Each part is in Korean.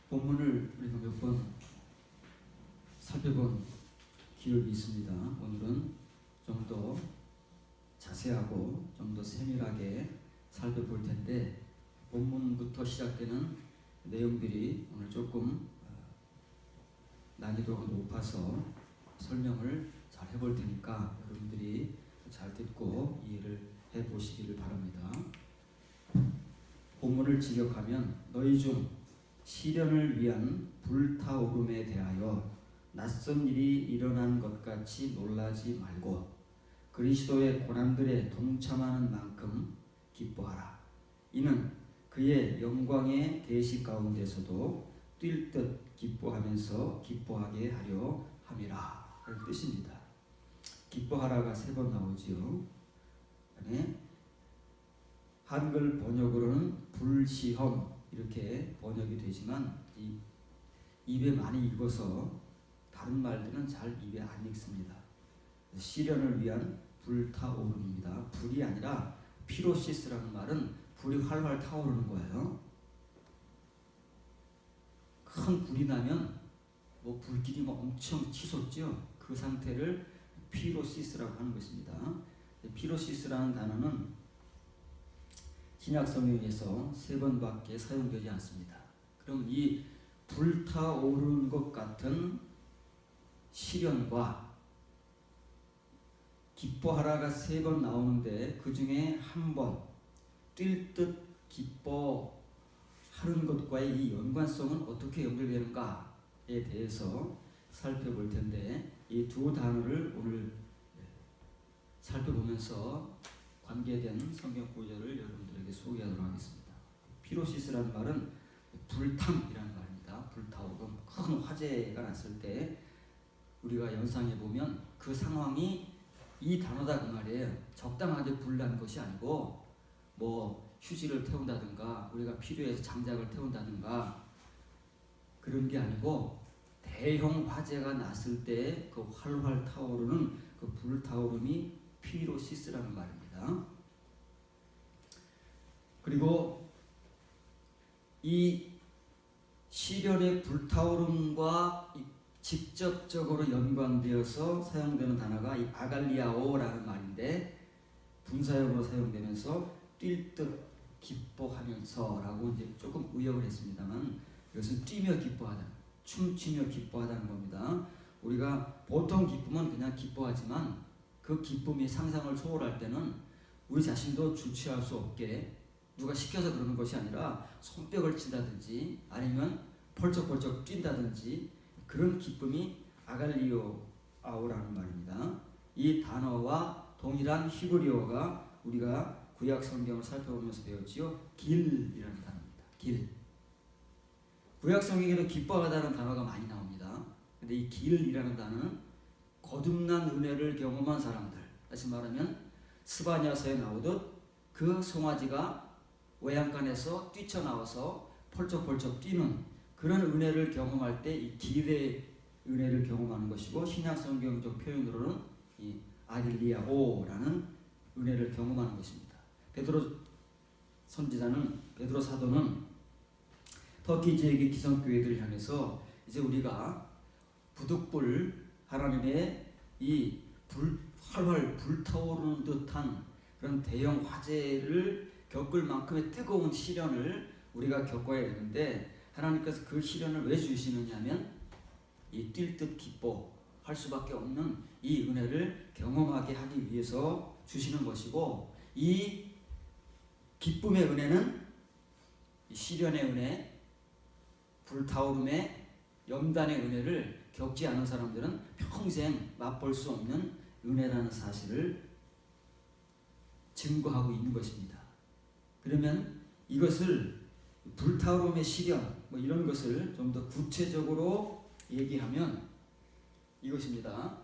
본문을 우리가 몇 번 살펴본 기억이 있습니다. 오늘은 좀 더 자세하고 좀 더 세밀하게 살펴볼 텐데, 본문부터 시작되는 내용들이 오늘 조금 난이도가 높아서 설명을 잘 해볼 테니까 여러분들이 잘 듣고 이해를 해보시기를 바랍니다. 본문을 직역하면, 너희 중 시련을 위한 불타오름에 대하여 낯선 일이 일어난 것 같이 놀라지 말고 그리스도의 고난들에 동참하는 만큼 기뻐하라. 이는 그의 영광의 계시 가운데서도 뛸 듯 기뻐하면서 기뻐하게 하려 함이라. 그런 뜻입니다. 기뻐하라가 3번 나오지요. 그다음에 한글 번역으로는 불시험 이렇게 번역이 되지만 입에 많이 익어서 다른 말들은 잘 입에 안 익습니다. 시련을 위한 불타오름입니다. 불이 아니라 피로시스라는 말은 불이 활활 타오르는 거예요. 큰 불이 나면 뭐 불길이 막 엄청 치솟죠. 그 상태를 피로시스라고 하는 것입니다. 피로시스라는 단어는 신약 성경에서 3번밖에 사용되지 않습니다. 그럼 이 불타오르는 것 같은 시련과 기뻐하라가 3번 나오는데, 그 중에 한 번 뛸 듯 기뻐하는 것과의 이 연관성은 어떻게 연결되는가에 대해서 살펴볼 텐데, 이 두 단어를 오늘 살펴보면서 관계된 성경 구절을 여러분들에게 소개하도록 하겠습니다. 피로시스라는 말은 불탐이라는 말입니다. 불타오름, 큰 화재가 났을 때 우리가 연상해 보면 그 상황이 이 단어다 그 말이에요. 적당하게 불난 것이 아니고 뭐 휴지를 태운다든가 우리가 필요해서 장작을 태운다든가 그런 게 아니고, 대형 화재가 났을 때 그 활활 타오르는 그 불타오름이 피로시스라는 말입니다. 그리고 이 시련의 불타오름과 직접적으로 연관되어서 사용되는 단어가 이 아갈리아오라는 말인데, 분사형으로 사용되면서 뛸 듯 기뻐하면서 라고 이제 조금 의역을 했습니다만, 이것은 뛰며 기뻐하다, 춤추며 기뻐하다는 겁니다. 우리가 보통 기쁨은 그냥 기뻐하지만 그 기쁨이 상상을 초월할 때는 우리 자신도 주체할 수 없게 누가 시켜서 그러는 것이 아니라 손뼉을 친다든지 아니면 펄쩍펄쩍 뛴다든지 그런 기쁨이 아갈리오아오라는 말입니다. 이 단어와 동일한 히브리어가 우리가 구약 성경을 살펴보면서 배웠지요. 길이라는 단어입니다. 길. 구약 성경에도 기뻐하다는 단어가 많이 나옵니다. 근데 이 길이라는 단어는 거듭난 은혜를 경험한 사람들, 다시 말하면 스바냐서에 나오듯 그 송아지가 외양간에서 뛰쳐나와서 펄쩍펄쩍 뛰는 그런 은혜를 경험할 때 이 길의 은혜를 경험하는 것이고, 신약 성경적 표현으로는 이 아길리아오라는 은혜를 경험하는 것입니다. 베드로 선지자는, 베드로 사도는 터키 지역의 기성교회들을 향해서 이제 우리가 부득불 하나님의 이 활활 불타오르는 듯한 그런 대형 화재를 겪을 만큼의 뜨거운 시련을 우리가 겪어야 되는데, 하나님께서 그 시련을 왜 주시느냐면 이 뛸 듯 기뻐할 수밖에 없는 이 은혜를 경험하게 하기 위해서 주시는 것이고, 이 기쁨의 은혜는 이 시련의 은혜, 불타오름의 염단의 은혜를 겪지 않은 사람들은 평생 맛볼 수 없는 은혜라는 사실을 증거하고 있는 것입니다. 그러면 이것을 불타오름의 시련 뭐 이런 것을 좀 더 구체적으로 얘기하면 이것입니다.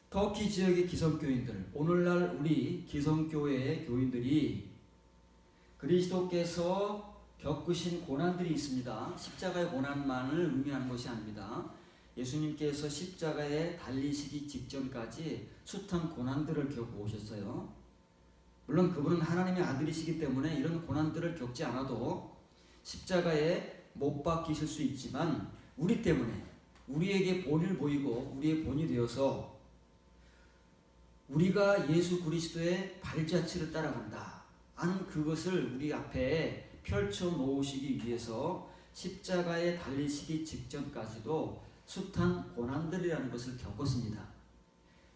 터키 지역의 기성교인들, 오늘날 우리 기성교회의 교인들이 그리스도께서 겪으신 고난들이 있습니다. 십자가의 고난만을 의미하는 것이 아닙니다. 예수님께서 십자가에 달리시기 직전까지 숱한 고난들을 겪고 오셨어요. 물론 그분은 하나님의 아들이시기 때문에 이런 고난들을 겪지 않아도 십자가에 못 박히실 수 있지만 우리 때문에 우리에게 본을 보이고 우리의 본이 되어서 우리가 예수 그리스도의 발자취를 따라간다 하는 그것을 우리 앞에 펼쳐 놓으시기 위해서 십자가에 달리시기 직전까지도 숱한 고난들이라는 것을 겪었습니다.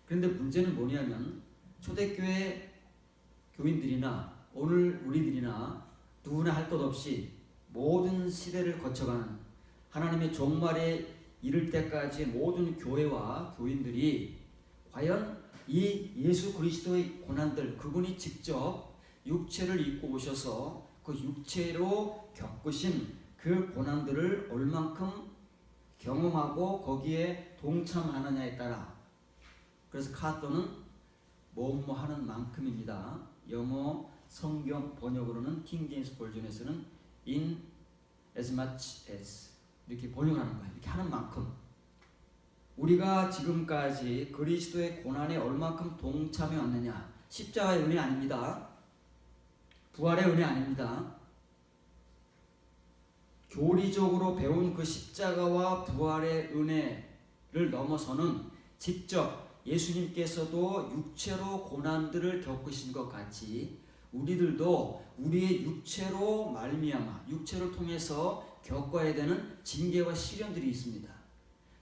그런데 문제는 뭐냐면 초대교회 교인들이나 오늘 우리들이나 누구나 할 것 없이 모든 시대를 거쳐가는 하나님의 종말에 이를 때까지 모든 교회와 교인들이 과연 이 예수 그리스도의 고난들, 그분이 직접 육체를 입고 오셔서 그 육체로 겪으신 그 고난들을 얼만큼 경험하고 거기에 동참하느냐에 따라, 그래서 카토는 뭐뭐 하는 만큼입니다. 영어 성경 번역으로는 킹 제임스 버전에서는 in as much as 이렇게 번역하는 거예요. 이렇게 하는 만큼. 우리가 지금까지 그리스도의 고난에 얼만큼 동참해 왔느냐. 십자가의 은혜 아닙니다. 부활의 은혜 아닙니다. 교리적으로 배운 그 십자가와 부활의 은혜를 넘어서는 직접 예수님께서도 육체로 고난들을 겪으신 것 같이 우리들도 우리의 육체로 말미암아 육체를 통해서 겪어야 되는 징계와 시련들이 있습니다.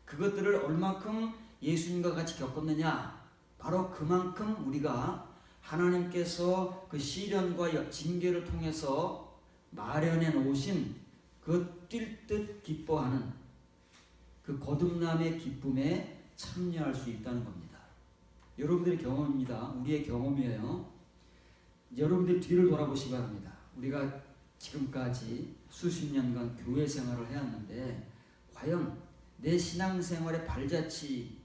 그것들을 얼만큼 예수님과 같이 겪었느냐, 바로 그만큼 우리가 하나님께서 그 시련과 징계를 통해서 마련해 놓으신 그 뛸 듯 기뻐하는 그 거듭남의 기쁨에 참여할 수 있다는 겁니다. 여러분들의 경험입니다. 우리의 경험이에요. 여러분들 뒤를 돌아보시기 바랍니다. 우리가 지금까지 수십 년간 교회 생활을 해왔는데 과연 내 신앙생활의 발자취들에는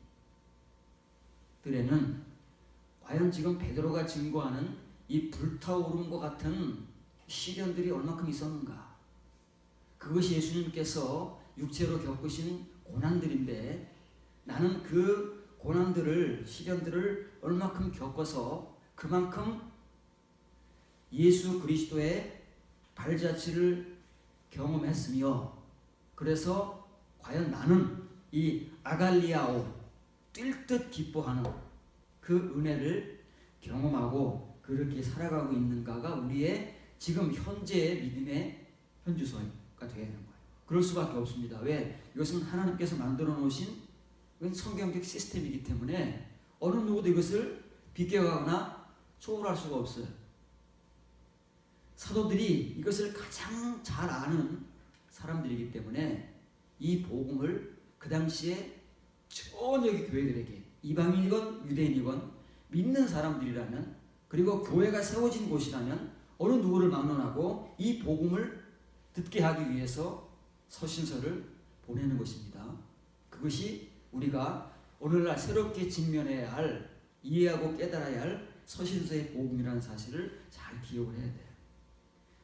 과연 지금 베드로가 증거하는 이 불타오름과 같은 시련들이 얼마큼 있었는가? 그것이 예수님께서 육체로 겪으신 고난들인데 나는 그 고난들을, 시련들을 얼마큼 겪어서 그만큼 예수 그리스도의 발자취를 경험했으며, 그래서 과연 나는 이 아갈리아오, 뛸 듯 기뻐하는 그 은혜를 경험하고 그렇게 살아가고 있는가가 우리의 지금 현재의 믿음의 현주소가 되어야 되는 거예요. 그럴 수밖에 없습니다. 왜? 이것은 하나님께서 만들어 놓으신 성경적 시스템이기 때문에 어느 누구도 이것을 비껴가거나 초월할 수가 없어요. 사도들이 이것을 가장 잘 아는 사람들이기 때문에 이 복음을 그 당시에 전 여기 교회들에게, 이방인이건 유대인이건 믿는 사람들이라면, 그리고 교회가 세워진 곳이라면 어느 누구를 막론하고 이 복음을 듣게 하기 위해서 서신서를 보내는 것입니다. 그것이 우리가 오늘날 새롭게 직면해야 할, 이해하고 깨달아야 할 서신서의 복음이라는 사실을 잘 기억을 해야 돼요.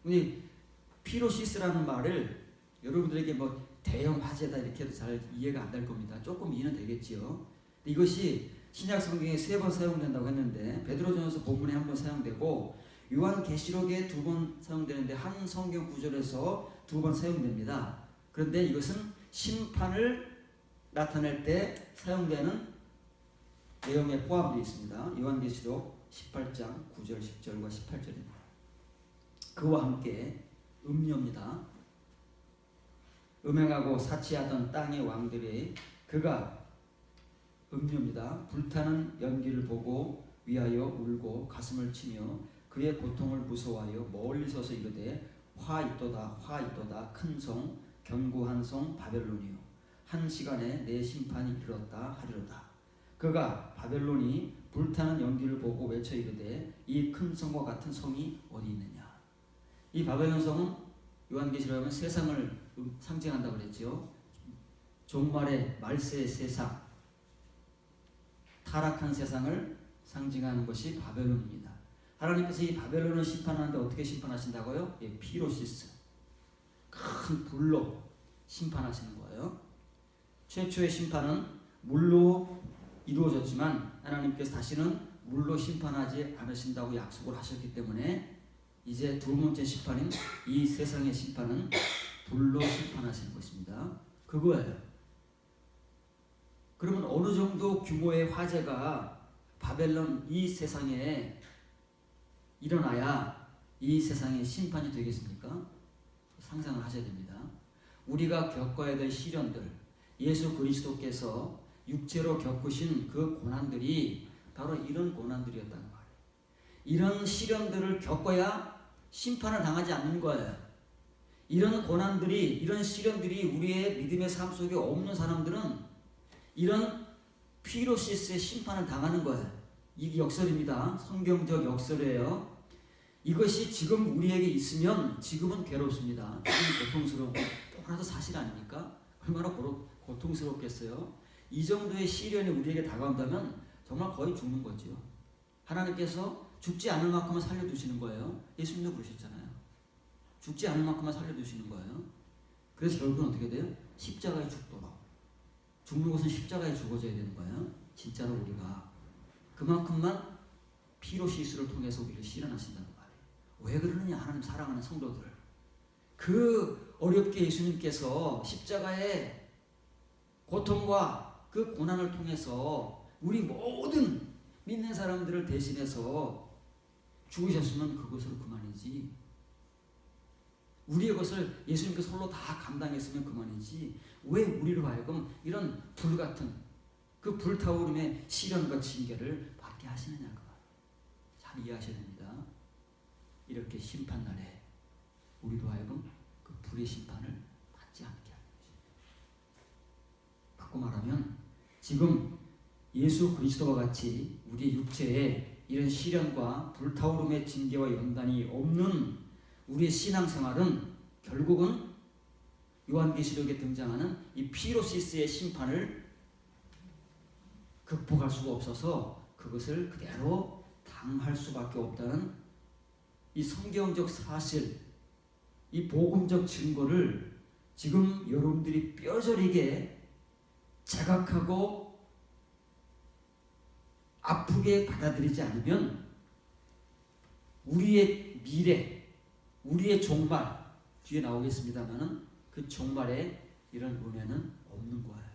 근데 피로시스라는 말을 여러분들에게 뭐 대형 화재다 이렇게 해도 잘 이해가 안 될 겁니다. 조금 이해는 되겠지요. 이것이 신약 성경에 3번 사용된다고 했는데 베드로전서 본문에 1번 사용되고 요한계시록에 2번 사용되는데 한 성경 구절에서 2번 사용됩니다. 그런데 이것은 심판을 나타낼 때 사용되는 내용에 포함되어 있습니다. 요한계시록 18장 9절 10절과 18절입니다. 그와 함께 음료입니다. 음행하고 사치하던 땅의 왕들이 그가 음료입니다. 불타는 연기를 보고 위하여 울고 가슴을 치며 그의 고통을 무서워하여 멀리 서서 이르되 화 있도다 화 있도다 큰 성 견고한 성 바벨론이요 한 시간에 내 심판이 이르렀다 하리로다. 그가 바벨론이 불타는 연기를 보고 외쳐 이르되 이 큰 성과 같은 성이 어디 있느냐. 이 바벨론 성은 요한계시록에 세상을 상징한다고 그랬죠. 종말의 말세의 세상, 타락한 세상을 상징하는 것이 바벨론입니다. 하나님께서 이 바벨론을 심판하는데 어떻게 심판하신다고요? 예, 피로시스, 큰 불로 심판하시는 거예요. 최초의 심판은 물로 이루어졌지만 하나님께서 다시는 물로 심판하지 않으신다고 약속을 하셨기 때문에 이제 두 번째 심판인 이 세상의 심판은 불로 심판하시는 것입니다. 그거예요. 그러면 어느 정도 규모의 화재가 바벨론 이 세상에 일어나야 이 세상의 심판이 되겠습니까? 상상을 하셔야 됩니다. 우리가 겪어야 될 시련들, 예수 그리스도께서 육체로 겪으신 그 고난들이 바로 이런 고난들이었다는 말이에요. 이런 시련들을 겪어야 심판을 당하지 않는 거예요. 이런 고난들이, 이런 시련들이 우리의 믿음의 삶 속에 없는 사람들은 이런 피로시스의 심판을 당하는 거예요. 이게 역설입니다. 성경적 역설이에요. 이것이 지금 우리에게 있으면 지금은 괴롭습니다. 지금 고통스러운 거 너무나도 사실 아닙니까? 얼마나 고통스럽겠어요. 이 정도의 시련이 우리에게 다가온다면 정말 거의 죽는 거죠. 하나님께서 죽지 않을 만큼만 살려두시는 거예요. 예수님도 그러셨잖아요. 죽지 않을 만큼만 살려두시는 거예요. 그래서 결국은 어떻게 돼요? 십자가에 죽도록. 죽는 것은 십자가에 죽어져야 되는 거예요. 진짜로 우리가 그만큼만 피로시스를 통해서 우리를 실현하신다는 말이에요. 왜 그러느냐? 하나님 사랑하는 성도들을. 그 어렵게 예수님께서 십자가의 고통과 그 고난을 통해서 우리 모든 믿는 사람들을 대신해서 죽으셨으면 그것으로 그만이지. 우리의 것을 예수님께서 홀로 다 감당했으면 그만이지. 왜 우리로 하여금 이런 불같은 그 불타오름의 시련과 징계를 받게 하시느냐. 잘 이해하셔야 됩니다. 이렇게 심판날에 우리로 하여금 그 불의 심판을 받지 않게 하는 것입니다. 바꿔 말하면 지금 예수 그리스도와 같이 우리 육체에 이런 시련과 불타오름의 징계와 연단이 없는 우리의 신앙생활은 결국은 요한계시록에 등장하는 이 피로시스의 심판을 극복할 수가 없어서 그것을 그대로 당할 수밖에 없다는 이 성경적 사실, 이 복음적 증거를 지금 여러분들이 뼈저리게 자각하고 아프게 받아들이지 않으면 우리의 미래, 우리의 종말, 뒤에 나오겠습니다만은 그 종말에 이런 은혜는 없는 거예요.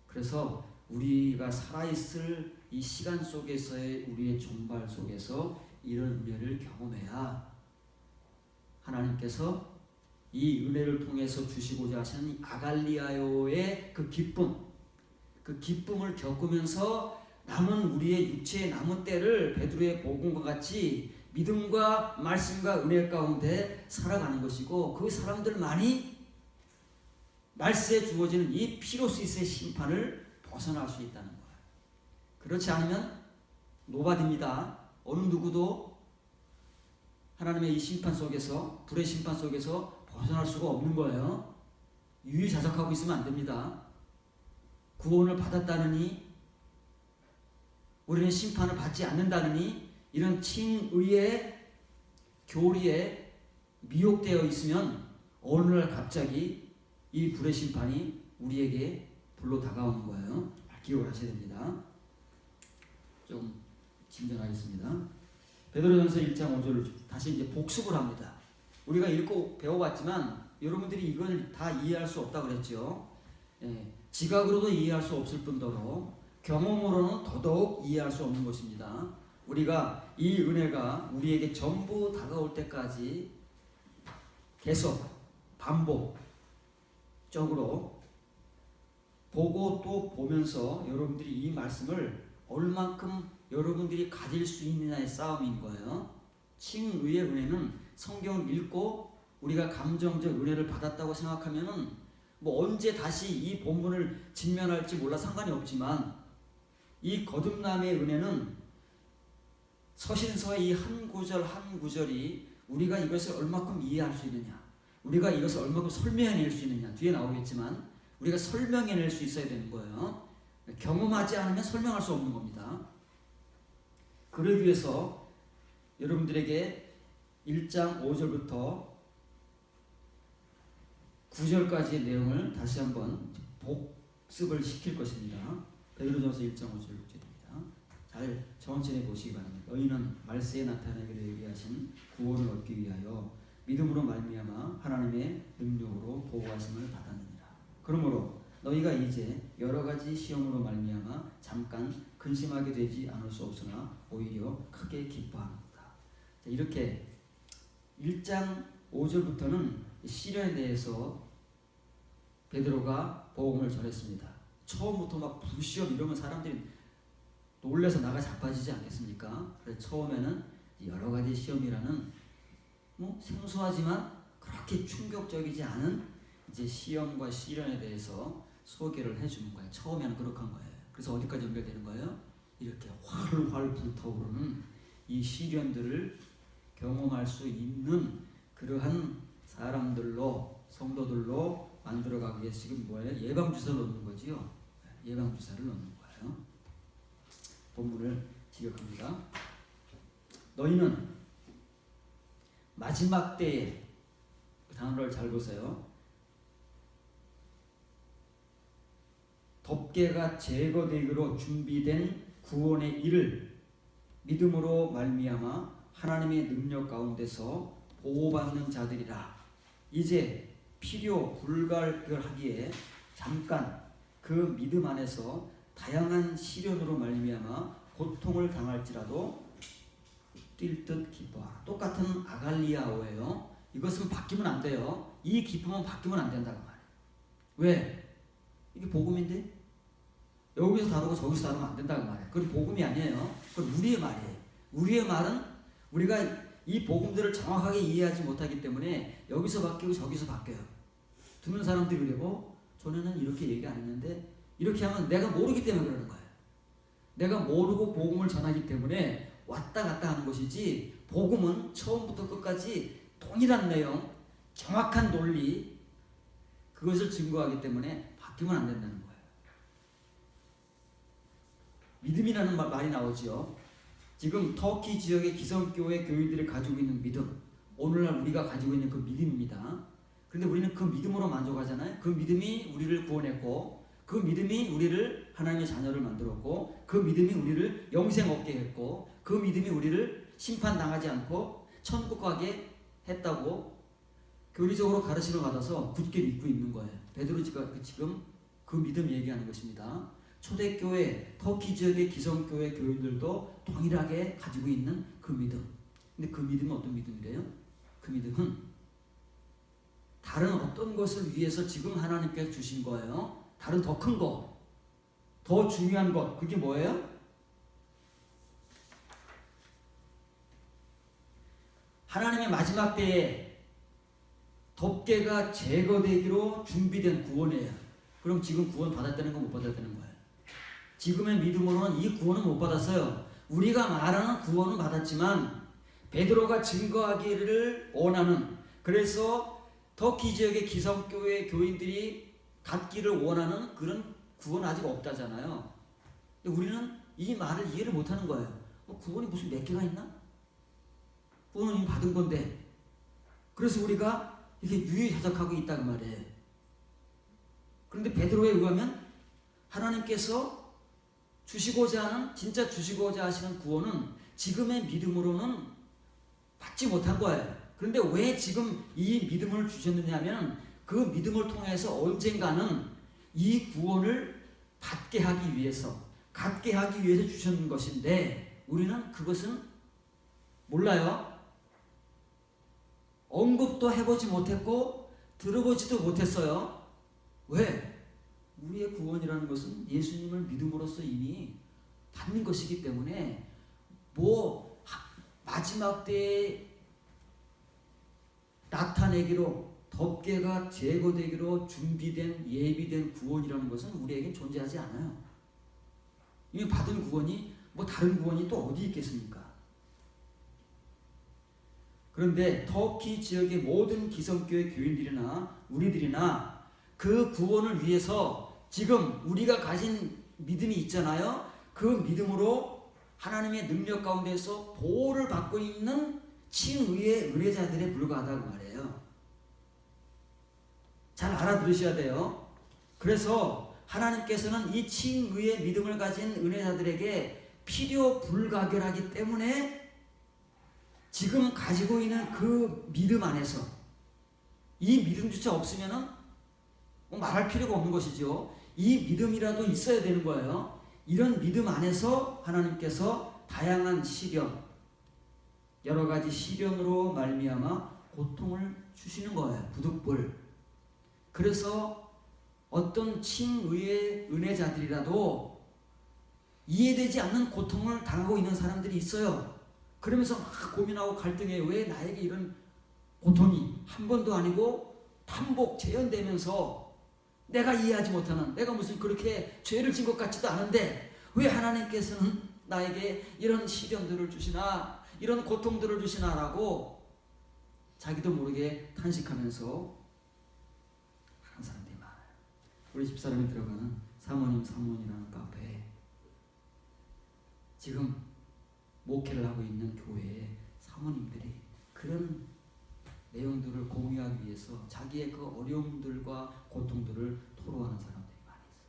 그래서 우리가 살아있을 이 시간 속에서의 우리의 종말 속에서 이런 은혜를 경험해야 하나님께서 이 은혜를 통해서 주시고자 하시는 아갈리아요의 그 기쁨을 겪으면서 남은 우리의 육체의 남은 때를 베드로의 복음과 같이 믿음과 말씀과 은혜 가운데 살아가는 것이고 그 사람들만이 말세에 주어지는 이 피로시스의 심판을 벗어날 수 있다는 거예요. 그렇지 않으면 노바디입니다. 어느 누구도 하나님의 이 심판 속에서, 불의 심판 속에서 벗어날 수가 없는 거예요. 유유자적하고 있으면 안 됩니다. 구원을 받았다느니 우리는 심판을 받지 않는다느니 이런 칭의의 교리에 미혹되어 있으면 어느 날 갑자기 이 불의 심판이 우리에게 불로 다가오는 거예요. 기억을 하셔야 됩니다. 좀 진전하겠습니다. 베드로전서 1장 5절을 다시 이제 복습을 합니다. 우리가 읽고 배워봤지만 여러분들이 이걸 다 이해할 수 없다고 그랬죠. 지각으로도 이해할 수 없을 뿐더러 경험으로는 더더욱 이해할 수 없는 것입니다. 우리가 이 은혜가 우리에게 전부 다가올 때까지 계속 반복적으로 보고 또 보면서 여러분들이 이 말씀을 얼만큼 여러분들이 가질 수 있느냐의 싸움인 거예요. 칭의의 은혜는 성경을 읽고 우리가 감정적 은혜를 받았다고 생각하면은 뭐 언제 다시 이 본문을 직면할지 몰라 상관이 없지만 이 거듭남의 은혜는 서신서의 이 한 구절 한 구절이 우리가 이것을 얼마큼 이해할 수 있느냐, 우리가 이것을 얼마큼 설명해낼 수 있느냐, 뒤에 나오겠지만 우리가 설명해낼 수 있어야 되는 거예요. 경험하지 않으면 설명할 수 없는 겁니다. 그러기 위해서 여러분들에게 1장 5절부터 9절까지의 내용을 다시 한번 복습을 시킬 것입니다. 베드로전서 1장 5절 6절입니다. 잘 천천히 보시기 바랍니다. 너희는 말세에 나타나기를 예비하신 구원을 얻기 위하여 믿음으로 말미암아 하나님의 능력으로 보호하심을 받았느니라. 그러므로 너희가 이제 여러 가지 시험으로 말미암아 잠깐 근심하게 되지 않을 수 없으나 오히려 크게 기뻐합니다. 이렇게 1장 5절부터는 시련에 대해서 베드로가 복음을 전했습니다. 처음부터 막 불시험 이러면 사람들이 놀라서 나가 자빠지지 않겠습니까? 그래서 처음에는 여러 가지 시험이라는 생소하지만 그렇게 충격적이지 않은 이제 시험과 시련에 대해서 소개를 해주는 거예요. 처음에는 그렇게 한 거예요. 그래서 어디까지 연결되는 거예요? 이렇게 활활 불타오르는 이 시련들을 경험할 수 있는 그러한 사람들로, 성도들로 만들어가기 위해서 지금 뭐예요? 예방주사를 놓는 거지요. 예방주사를 놓는 거예요. 본문을 지적합니다. 너희는 마지막 때에, 그 단어를 잘 보세요. 덮개가 제거되기로 준비된 구원의 일을 믿음으로 말미암아 하나님의 능력 가운데서 보호받는 자들이라. 이제 필요 불가결하기에 잠깐 그 믿음 안에서 다양한 시련으로 말미암아 고통을 당할지라도 뛸 듯 기뻐하라. 똑같은 아갈리아어예요. 이것은 바뀌면 안 돼요. 이 기쁨은 바뀌면 안 된다고 말해요. 왜? 이게 복음인데? 여기서 다루고 저기서 다루면 안 된다고 말해요. 그건 복음이 아니에요. 그건 우리의 말이에요. 우리의 말은 우리가 이 복음들을 정확하게 이해하지 못하기 때문에 여기서 바뀌고 저기서 바뀌어요. 듣는 사람들이 그래요. 전에는 이렇게 얘기 안 했는데 이렇게 하면 내가 모르기 때문에 그러는 거예요. 내가 모르고 복음을 전하기 때문에 왔다 갔다 하는 것이지, 복음은 처음부터 끝까지 동일한 내용, 정확한 논리, 그것을 증거하기 때문에 바뀌면 안 된다는 거예요. 믿음이라는 말이 나오지요. 지금 터키 지역의 기성교회 교인들이 가지고 있는 믿음, 오늘날 우리가 가지고 있는 그 믿음입니다. 그런데 우리는 그 믿음으로 만족하잖아요. 그 믿음이 우리를 구원했고, 그 믿음이 우리를 하나님의 자녀를 만들었고, 그 믿음이 우리를 영생 얻게 했고, 그 믿음이 우리를 심판당하지 않고 천국 가게 했다고 교리적으로 가르침을 받아서 굳게 믿고 있는 거예요. 베드로가 지금 그 믿음 얘기하는 것입니다. 초대교회, 터키 지역의 기성교회 교인들도 동일하게 가지고 있는 그 믿음. 근데 그 믿음은 어떤 믿음이래요? 그 믿음은 다른 어떤 것을 위해서 지금 하나님께서 주신 거예요. 다른 더 큰 거, 더 중요한 것, 그게 뭐예요? 하나님의 마지막 때에 덮개가 제거되기로 준비된 구원이에요. 그럼 지금 구원 받았다는 건 못 받았다는 거예요. 지금의 믿음으로는 이 구원은 못 받았어요. 우리가 말하는 구원은 받았지만 베드로가 증거하기를 원하는, 그래서 터키 지역의 기성교회 교인들이 갖기를 원하는 그런 구원 아직 없다잖아요. 근데 우리는 이 말을 이해를 못하는 거예요. 구원이 무슨 몇 개가 있나? 구원은 이미 받은 건데. 그래서 우리가 이렇게 유유자적하고 있다고 말이에요. 그런데 베드로에 의하면 하나님께서 주시고자 하는, 진짜 주시고자 하시는 구원은 지금의 믿음으로는 받지 못한 거예요. 그런데 왜 지금 이 믿음을 주셨느냐면 그 믿음을 통해서 언젠가는 이 구원을 갖게 하기 위해서 주셨는 것인데 우리는 그것은 몰라요. 언급도 해보지 못했고 들어보지도 못했어요. 왜? 우리의 구원이라는 것은 예수님을 믿음으로써 이미 받는 것이기 때문에 마지막 때에 나타내기로, 덮개가 제거되기로 준비된, 예비된 구원이라는 것은 우리에게 존재하지 않아요. 이미 받은 구원이 다른 구원이 또 어디 있겠습니까? 그런데 터키 지역의 모든 기성교회 교인들이나 우리들이나 그 구원을 위해서 지금 우리가 가진 믿음이 있잖아요. 그 믿음으로 하나님의 능력 가운데서 보호를 받고 있는 칭의의 은혜자들에 불과하다고 말해요. 잘 알아들으셔야 돼요. 그래서 하나님께서는 이 칭의의 믿음을 가진 은혜자들에게 필요 불가결하기 때문에 지금 가지고 있는 그 믿음 안에서, 이 믿음조차 없으면은 뭐 말할 필요가 없는 것이죠. 이 믿음이라도 있어야 되는 거예요. 이런 믿음 안에서 하나님께서 다양한 시련, 여러 가지 시련으로 말미암아 고통을 주시는 거예요. 부득불. 그래서 어떤 칭의의 은혜자들이라도 이해되지 않는 고통을 당하고 있는 사람들이 있어요. 그러면서 막 고민하고 갈등해요. 왜 나에게 이런 고통이 한 번도 아니고 반복 재현되면서 내가 이해하지 못하는, 내가 무슨 그렇게 죄를 진 것 같지도 않은데 왜 하나님께서는 나에게 이런 시련들을 주시나, 이런 고통들을 주시나라고 자기도 모르게 탄식하면서 하는 사람들이 많아요. 우리 집사람이 들어가는 사모님이라는 카페에 지금 목회를 하고 있는 교회에 사모님들이 그런 내용들을 공유하기 위해서 자기의 그 어려움들과 고통들을 토로하는 사람들이 많이 있어요.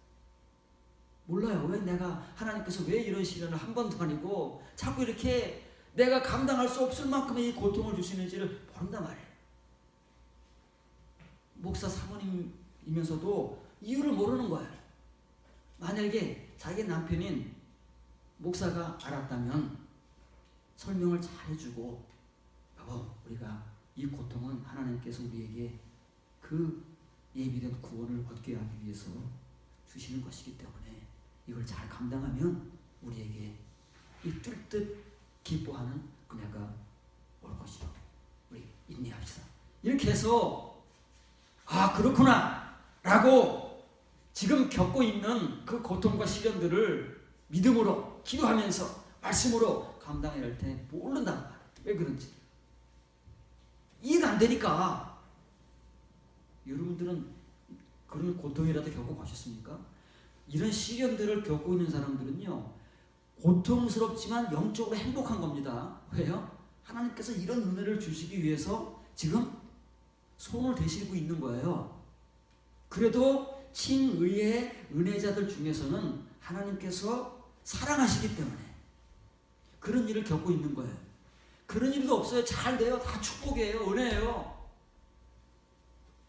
몰라요. 왜 내가, 하나님께서 왜 이런 시련을 한 번도 아니고 자꾸 이렇게 내가 감당할 수 없을 만큼의 이 고통을 주시는지를 모른단 말이에요. 목사 사모님이면서도 이유를 모르는 거예요. 만약에 자기 남편인 목사가 알았다면 설명을 잘 해주고, 여보, 우리가 이 고통은 하나님께서 우리에게 그 예비된 구원을 얻게 하기 위해서 주시는 것이기 때문에 이걸 잘 감당하면 우리에게 이 뜰뜻 기뻐하는 그날가 올 것이다. 우리 인내합시다. 이렇게 해서 아, 그렇구나 라고 지금 겪고 있는 그 고통과 시련들을 믿음으로 기도하면서 말씀으로 감당해야 할 때 모른단 말이에요. 왜 그런지 이해가 안 되니까. 여러분들은 그런 고통이라도 겪어보셨습니까? 이런 시련들을 겪고 있는 사람들은요, 고통스럽지만 영적으로 행복한 겁니다. 왜요? 하나님께서 이런 은혜를 주시기 위해서 지금 손을 대시고 있는 거예요. 그래도 칭의의 은혜자들 중에서는 하나님께서 사랑하시기 때문에 그런 일을 겪고 있는 거예요. 그런 일도 없어요. 잘 돼요. 다 축복이에요. 은혜예요.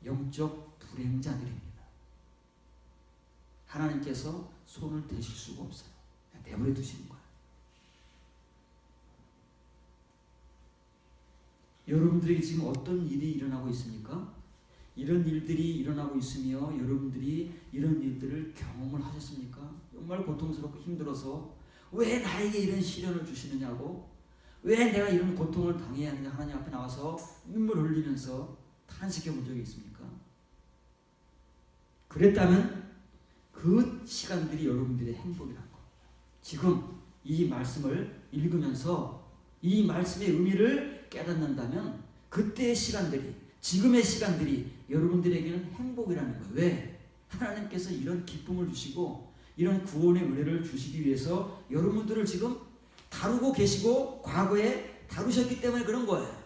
영적 불행자들입니다. 하나님께서 손을 대실 수가 없어요. 내버려 두시는 거예요. 여러분들에게 지금 어떤 일이 일어나고 있습니까? 이런 일들이 일어나고 있으며 여러분들이 이런 일들을 경험을 하셨습니까? 정말 고통스럽고 힘들어서 왜 나에게 이런 시련을 주시느냐고, 왜 내가 이런 고통을 당해야 하느냐 하나님 앞에 나와서 눈물 흘리면서 탄식해 본 적이 있습니까? 그랬다면 그 시간들이 여러분들의 행복이란 거. 지금 이 말씀을 읽으면서 이 말씀의 의미를 깨닫는다면 그때의 시간들이, 지금의 시간들이 여러분들에게는 행복이라는 거예요. 왜? 하나님께서 이런 기쁨을 주시고 이런 구원의 은혜를 주시기 위해서 여러분들을 지금 다루고 계시고 과거에 다루셨기 때문에 그런 거예요.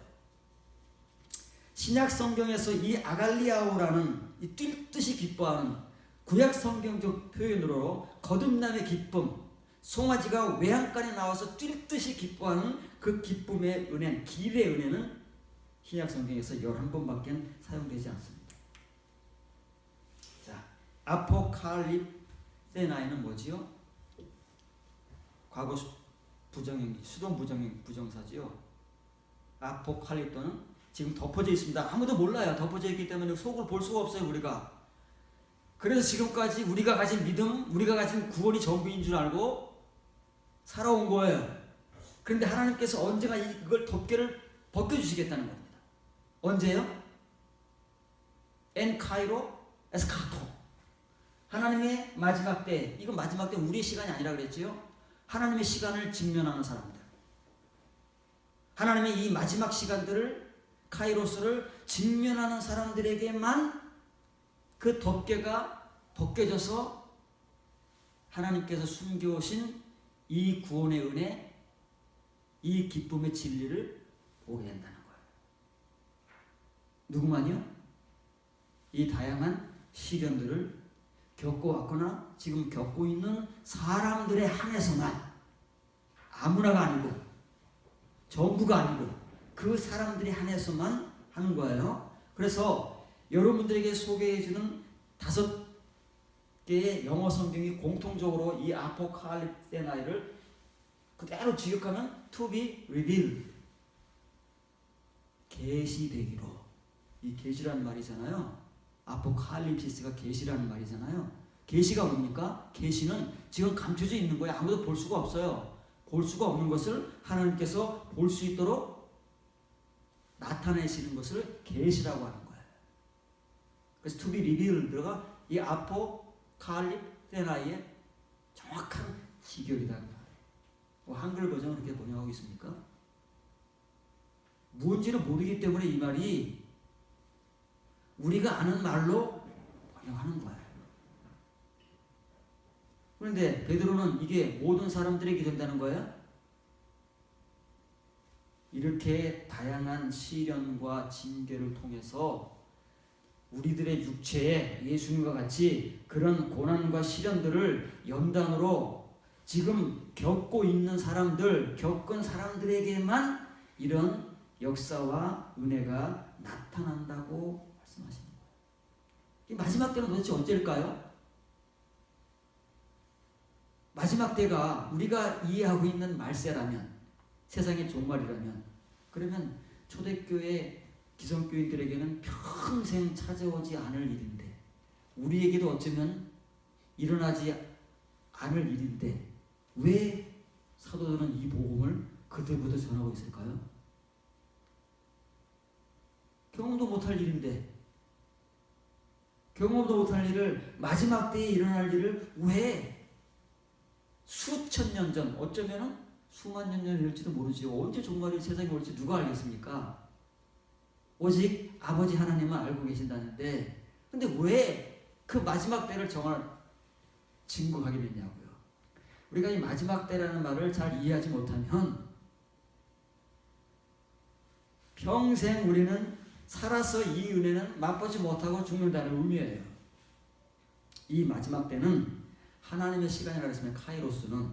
신약 성경에서 이 아갈리아오라는 이 뛸 듯이 기뻐하는 구약 성경적 표현으로 거듭남의 기쁨, 송아지가 외양간에 나와서 뛸 듯이 기뻐하는 그 기쁨의 은혜, 길의 은혜는 신약 성경에서 11번밖에 사용되지 않습니다. 자, 아포칼립세나에는 뭐지요? 과거 부정행, 수동 부정사지요. 아포칼립토는 지금 덮어져 있습니다. 아무도 몰라요. 덮어져 있기 때문에 속을 볼 수가 없어요, 우리가. 그래서 지금까지 우리가 가진 믿음, 우리가 가진 구원이 전부인 줄 알고 살아온 거예요. 그런데 하나님께서 언제가 이걸 덮개를 벗겨주시겠다는 겁니다. 언제요? 엔 카이로 에스카토. 하나님의 마지막 때, 이건 마지막 때 우리의 시간이 아니라 그랬지요. 하나님의 시간을 직면하는 사람들. 하나님의 이 마지막 시간들을, 카이로스를 직면하는 사람들에게만 그 덮개가 벗겨져서 하나님께서 숨겨오신 이 구원의 은혜, 이 기쁨의 진리를 보게 된다는 거예요. 누구만요? 이 다양한 시련들을 겪어왔거나 지금 겪고 있는 사람들에 한해서만, 아무나가 아니고 전부가 아니고 그 사람들이 한해서만 하는 거예요. 그래서 여러분들에게 소개해주는 5개의 영어 성경이 공통적으로 이 아포칼립세나이를 그대로 직역하면 to be revealed, 계시되기로. 이 계시라는 말이잖아요. 아포칼립시스가 계시라는 말이잖아요. 계시가 뭡니까? 계시는 지금 감춰져 있는 거예요. 아무도 볼 수가 없어요. 볼 수가 없는 것을 하나님께서 볼 수 있도록 나타내시는 것을 계시라고 하는 거예요. 그래서 to be revealed가 이 아포칼립세나이의 정확한 직역이다. 뭐 한글 버전은 그렇게 번역하고 있습니까? 뭔지를 모르기 때문에 이 말이 우리가 아는 말로 번역하는 거예요. 그런데 베드로는 이게 모든 사람들에게 된다는 거예요? 이렇게 다양한 시련과 징계를 통해서 우리들의 육체에 예수님과 같이 그런 고난과 시련들을 연단으로 지금 겪고 있는 사람들, 겪은 사람들에게만 이런 역사와 은혜가 나타난다고 말씀하십니다. 이 마지막 때는 도대체 언제일까요? 마지막 때가 우리가 이해하고 있는 말세라면, 세상의 종말이라면, 그러면 초대교회 기성교인들에게는 평생 찾아오지 않을 일인데, 우리에게도 어쩌면 일어나지 않을 일인데 왜 사도들은 이 복음을 그들부터 전하고 있을까요? 경험도 못할 일인데, 경험도 못할 일을, 마지막 때에 일어날 일을 왜 수천 년 전, 어쩌면 수만 년 전일지도 모르지, 언제 종말이 세상에 올지 누가 알겠습니까? 오직 아버지 하나님만 알고 계신다는데, 근데 왜 그 마지막 때를 증거하게 됐냐고요. 우리가 이 마지막 때라는 말을 잘 이해하지 못하면 평생 우리는 살아서 이 은혜는 맛보지 못하고 죽는다는 의미예요. 이 마지막 때는 하나님의 시간이라고 했으면, 카이로스는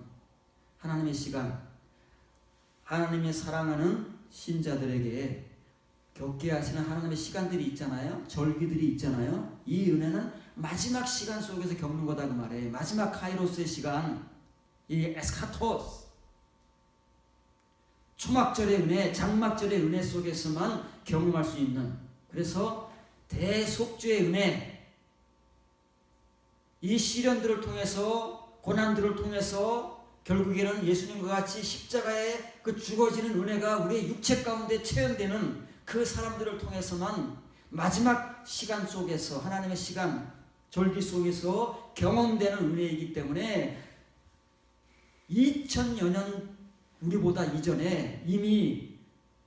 하나님의 시간, 하나님의 사랑하는 신자들에게 겪게 하시는 하나님의 시간들이 있잖아요. 절기들이 있잖아요. 이 은혜는 마지막 시간 속에서 겪는 거다 그 말이에요. 마지막 카이로스의 시간, 이 에스카토스, 초막절의 은혜, 장막절의 은혜 속에서만 경험할 수 있는, 그래서 대속주의 은혜, 이 시련들을 통해서, 고난들을 통해서 결국에는 예수님과 같이 십자가에 그 죽어지는 은혜가 우리의 육체 가운데 체현되는 그 사람들을 통해서만 마지막 시간 속에서, 하나님의 시간, 절기 속에서 경험되는 은혜이기 때문에 2000여 년 우리보다 이전에 이미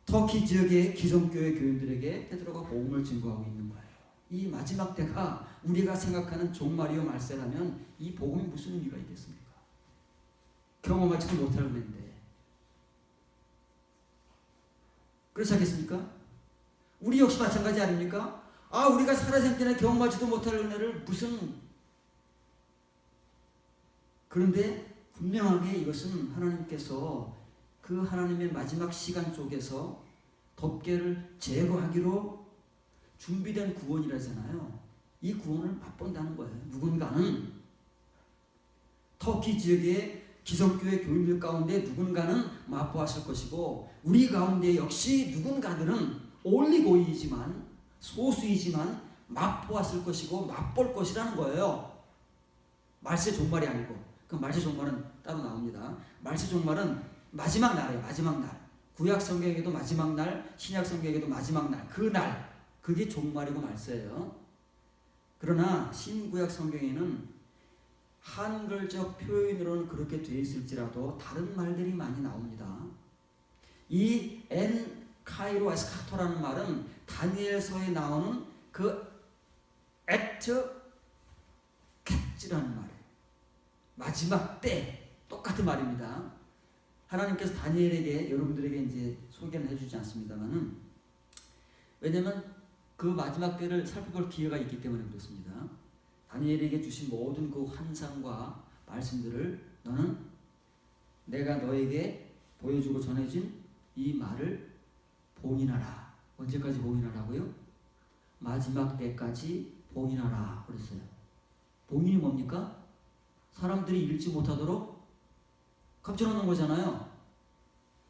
터키 지역의 기성교회 교인들에게 베드로가 복음을 증거하고 있는 거예요. 이 마지막 때가 우리가 생각하는 종말이요 말세라면 이 복음이 무슨 의미가 있겠습니까? 경험하지도 못할 은혜인데. 그렇지 않겠습니까? 우리 역시 마찬가지 아닙니까? 우리가 살아생 때는 경험하지도 못할 은혜를 무슨. 그런데 분명하게 이것은 하나님께서 그 하나님의 마지막 시간 속에서 덮개를 제거하기로 준비된 구원이라잖아요. 이 구원을 맛본다는 거예요. 누군가는 터키 지역의 기성교회 교인들 가운데 누군가는 맛보았을 것이고, 우리 가운데 역시 누군가들은 올리고이지만, 소수이지만 맛보았을 것이고 맛볼 것이라는 거예요. 말세 종말이 아니고. 그 말세 종말은 따로 나옵니다. 말세 종말은 마지막 날이에요. 마지막 날. 구약 성경에도 마지막 날, 신약 성경에도 마지막 날. 그 날, 그게 종말이고 말세예요. 그러나 신구약 성경에는 한글적 표현으로는 그렇게 되어 있을지라도 다른 말들이 많이 나옵니다. 이 카이로 에스카토라는 말은 다니엘서에 나오는 그 액트 캡지라는 말이에요. 마지막 때, 똑같은 말입니다. 하나님께서 다니엘에게, 여러분들에게 이제 소개는 해주지 않습니다만은, 왜냐면 그 마지막 때를 살펴볼 기회가 있기 때문에 그렇습니다. 다니엘에게 주신 모든 그 환상과 말씀들을 너는 내가 너에게 보여주고 전해진 이 말을 봉인하라. 언제까지 봉인하라고요? 마지막 때까지 봉인하라 그랬어요. 봉인이 뭡니까? 사람들이 읽지 못하도록 감춰놓는 거잖아요.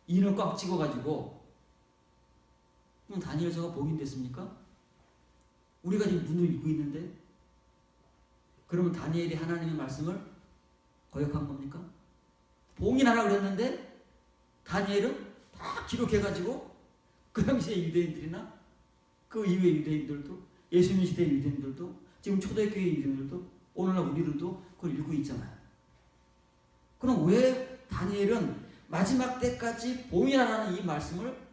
인을 꽉 찍어가지고. 그럼 다니엘서가 봉인됐습니까? 우리가 지금 문을 읽고 있는데, 그러면 다니엘이 하나님의 말씀을 거역한 겁니까? 봉인하라 그랬는데 다니엘은 다 기록해가지고 그 당시에 유대인들이나 그 이후의 유대인들도, 예수님 시대 유대인들도, 지금 초대교회 유대인들도, 오늘날 우리들도 그걸 읽고 있잖아요. 그럼 왜 다니엘은 마지막 때까지 봉인하라는 이 말씀을,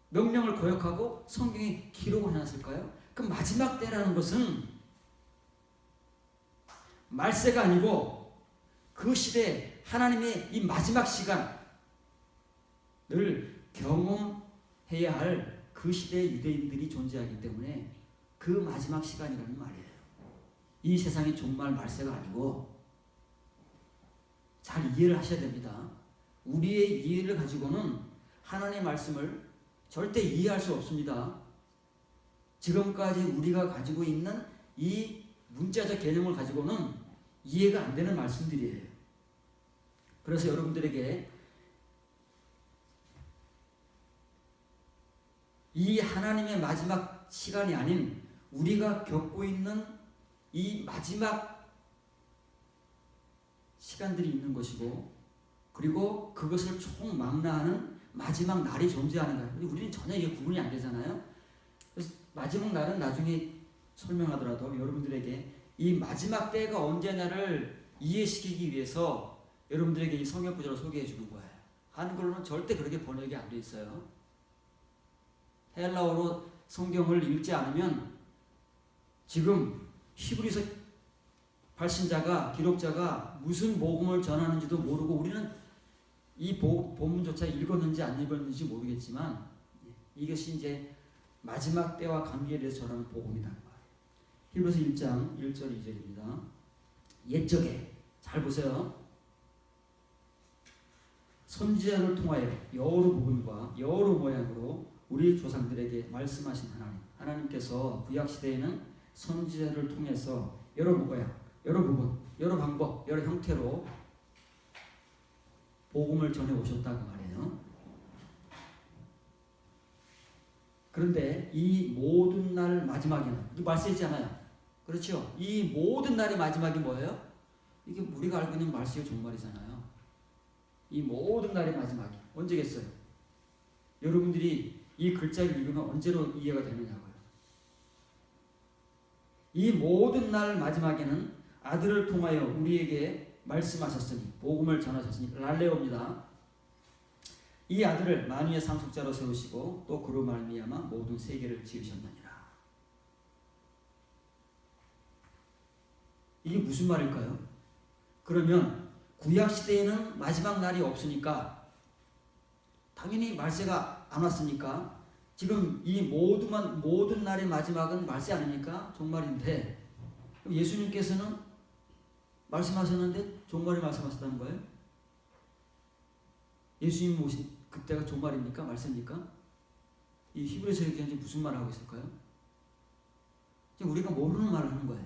명령을 거역하고 성경에 기록을 해놨을까요? 그 마지막 때라는 것은 말세가 아니고 그 시대 하나님의 이 마지막 시간을 경험해야 할 그 시대의 유대인들이 존재하기 때문에 그 마지막 시간이라는 말이에요. 이 세상의 종말 말세가 아니고, 잘 이해를 하셔야 됩니다. 우리의 이해를 가지고는 하나님의 말씀을 절대 이해할 수 없습니다. 지금까지 우리가 가지고 있는 이 문자적 개념을 가지고는 이해가 안 되는 말씀들이에요. 그래서 여러분들에게 이 하나님의 마지막 시간이 아닌 우리가 겪고 있는 이 마지막 시간들이 있는 것이고, 그리고 그것을 총망라하는 마지막 날이 존재하는 거예요. 우리는 전혀 이게 구분이 안 되잖아요. 그래서 마지막 날은 나중에 설명하더라도 여러분들에게 이 마지막 때가 언제냐를 이해시키기 위해서 여러분들에게 이 성경 구절을 소개해 주는 거예요. 한글로는 절대 그렇게 번역이 안 돼 있어요. 헬라어로 성경을 읽지 않으면 지금 히브리서 발신자가, 기록자가 무슨 복음을 전하는지도 모르고, 우리는 이 본문조차 읽었는지 안 읽었는지 모르겠지만 이것이 이제 마지막 때와 관계에 대해서 전하는 복음이라는 거예요. 히브리서 1장 1절 2절입니다. 옛적에, 잘 보세요. 선지자를 통하여 여러 부분과 여러 모양으로 우리 조상들에게 말씀하신 하나님께서 구약시대에는 선지자를 통해서 여러 모양, 여러 부분, 여러 방법, 여러 형태로 복음을 전해 오셨다고 말해요. 그런데 이 모든 날 마지막에는, 이거 말씀했잖아요. 그렇죠? 이 모든 날의 마지막이 뭐예요? 이게 우리가 알고 있는 말씀의 종말이잖아요. 이 모든 날의 마지막이 언제겠어요? 여러분들이 이 글자를 읽으면 언제로 이해가 되느냐고요. 이 모든 날 마지막에는 아들을 통하여 우리에게 말씀하셨으니, 복음을 전하셨으니, 랄레오입니다. 이 아들을 만유의 상속자로 세우시고 또 그로 말미암아 모든 세계를 지으셨느니라. 이게 무슨 말일까요? 그러면 구약시대에는 마지막 날이 없으니까, 당연히 말세가 안 왔으니까, 지금 이 모든 날의 마지막은 말세 아닙니까? 종말인데, 예수님께서는 말씀하셨는데 종말에 말씀하셨다는 거예요? 예수님 오신 그때가 종말입니까? 말세입니까? 이 히브리서 얘기하는지 무슨 말을 하고 있을까요? 지금 우리가 모르는 말을 하는 거예요.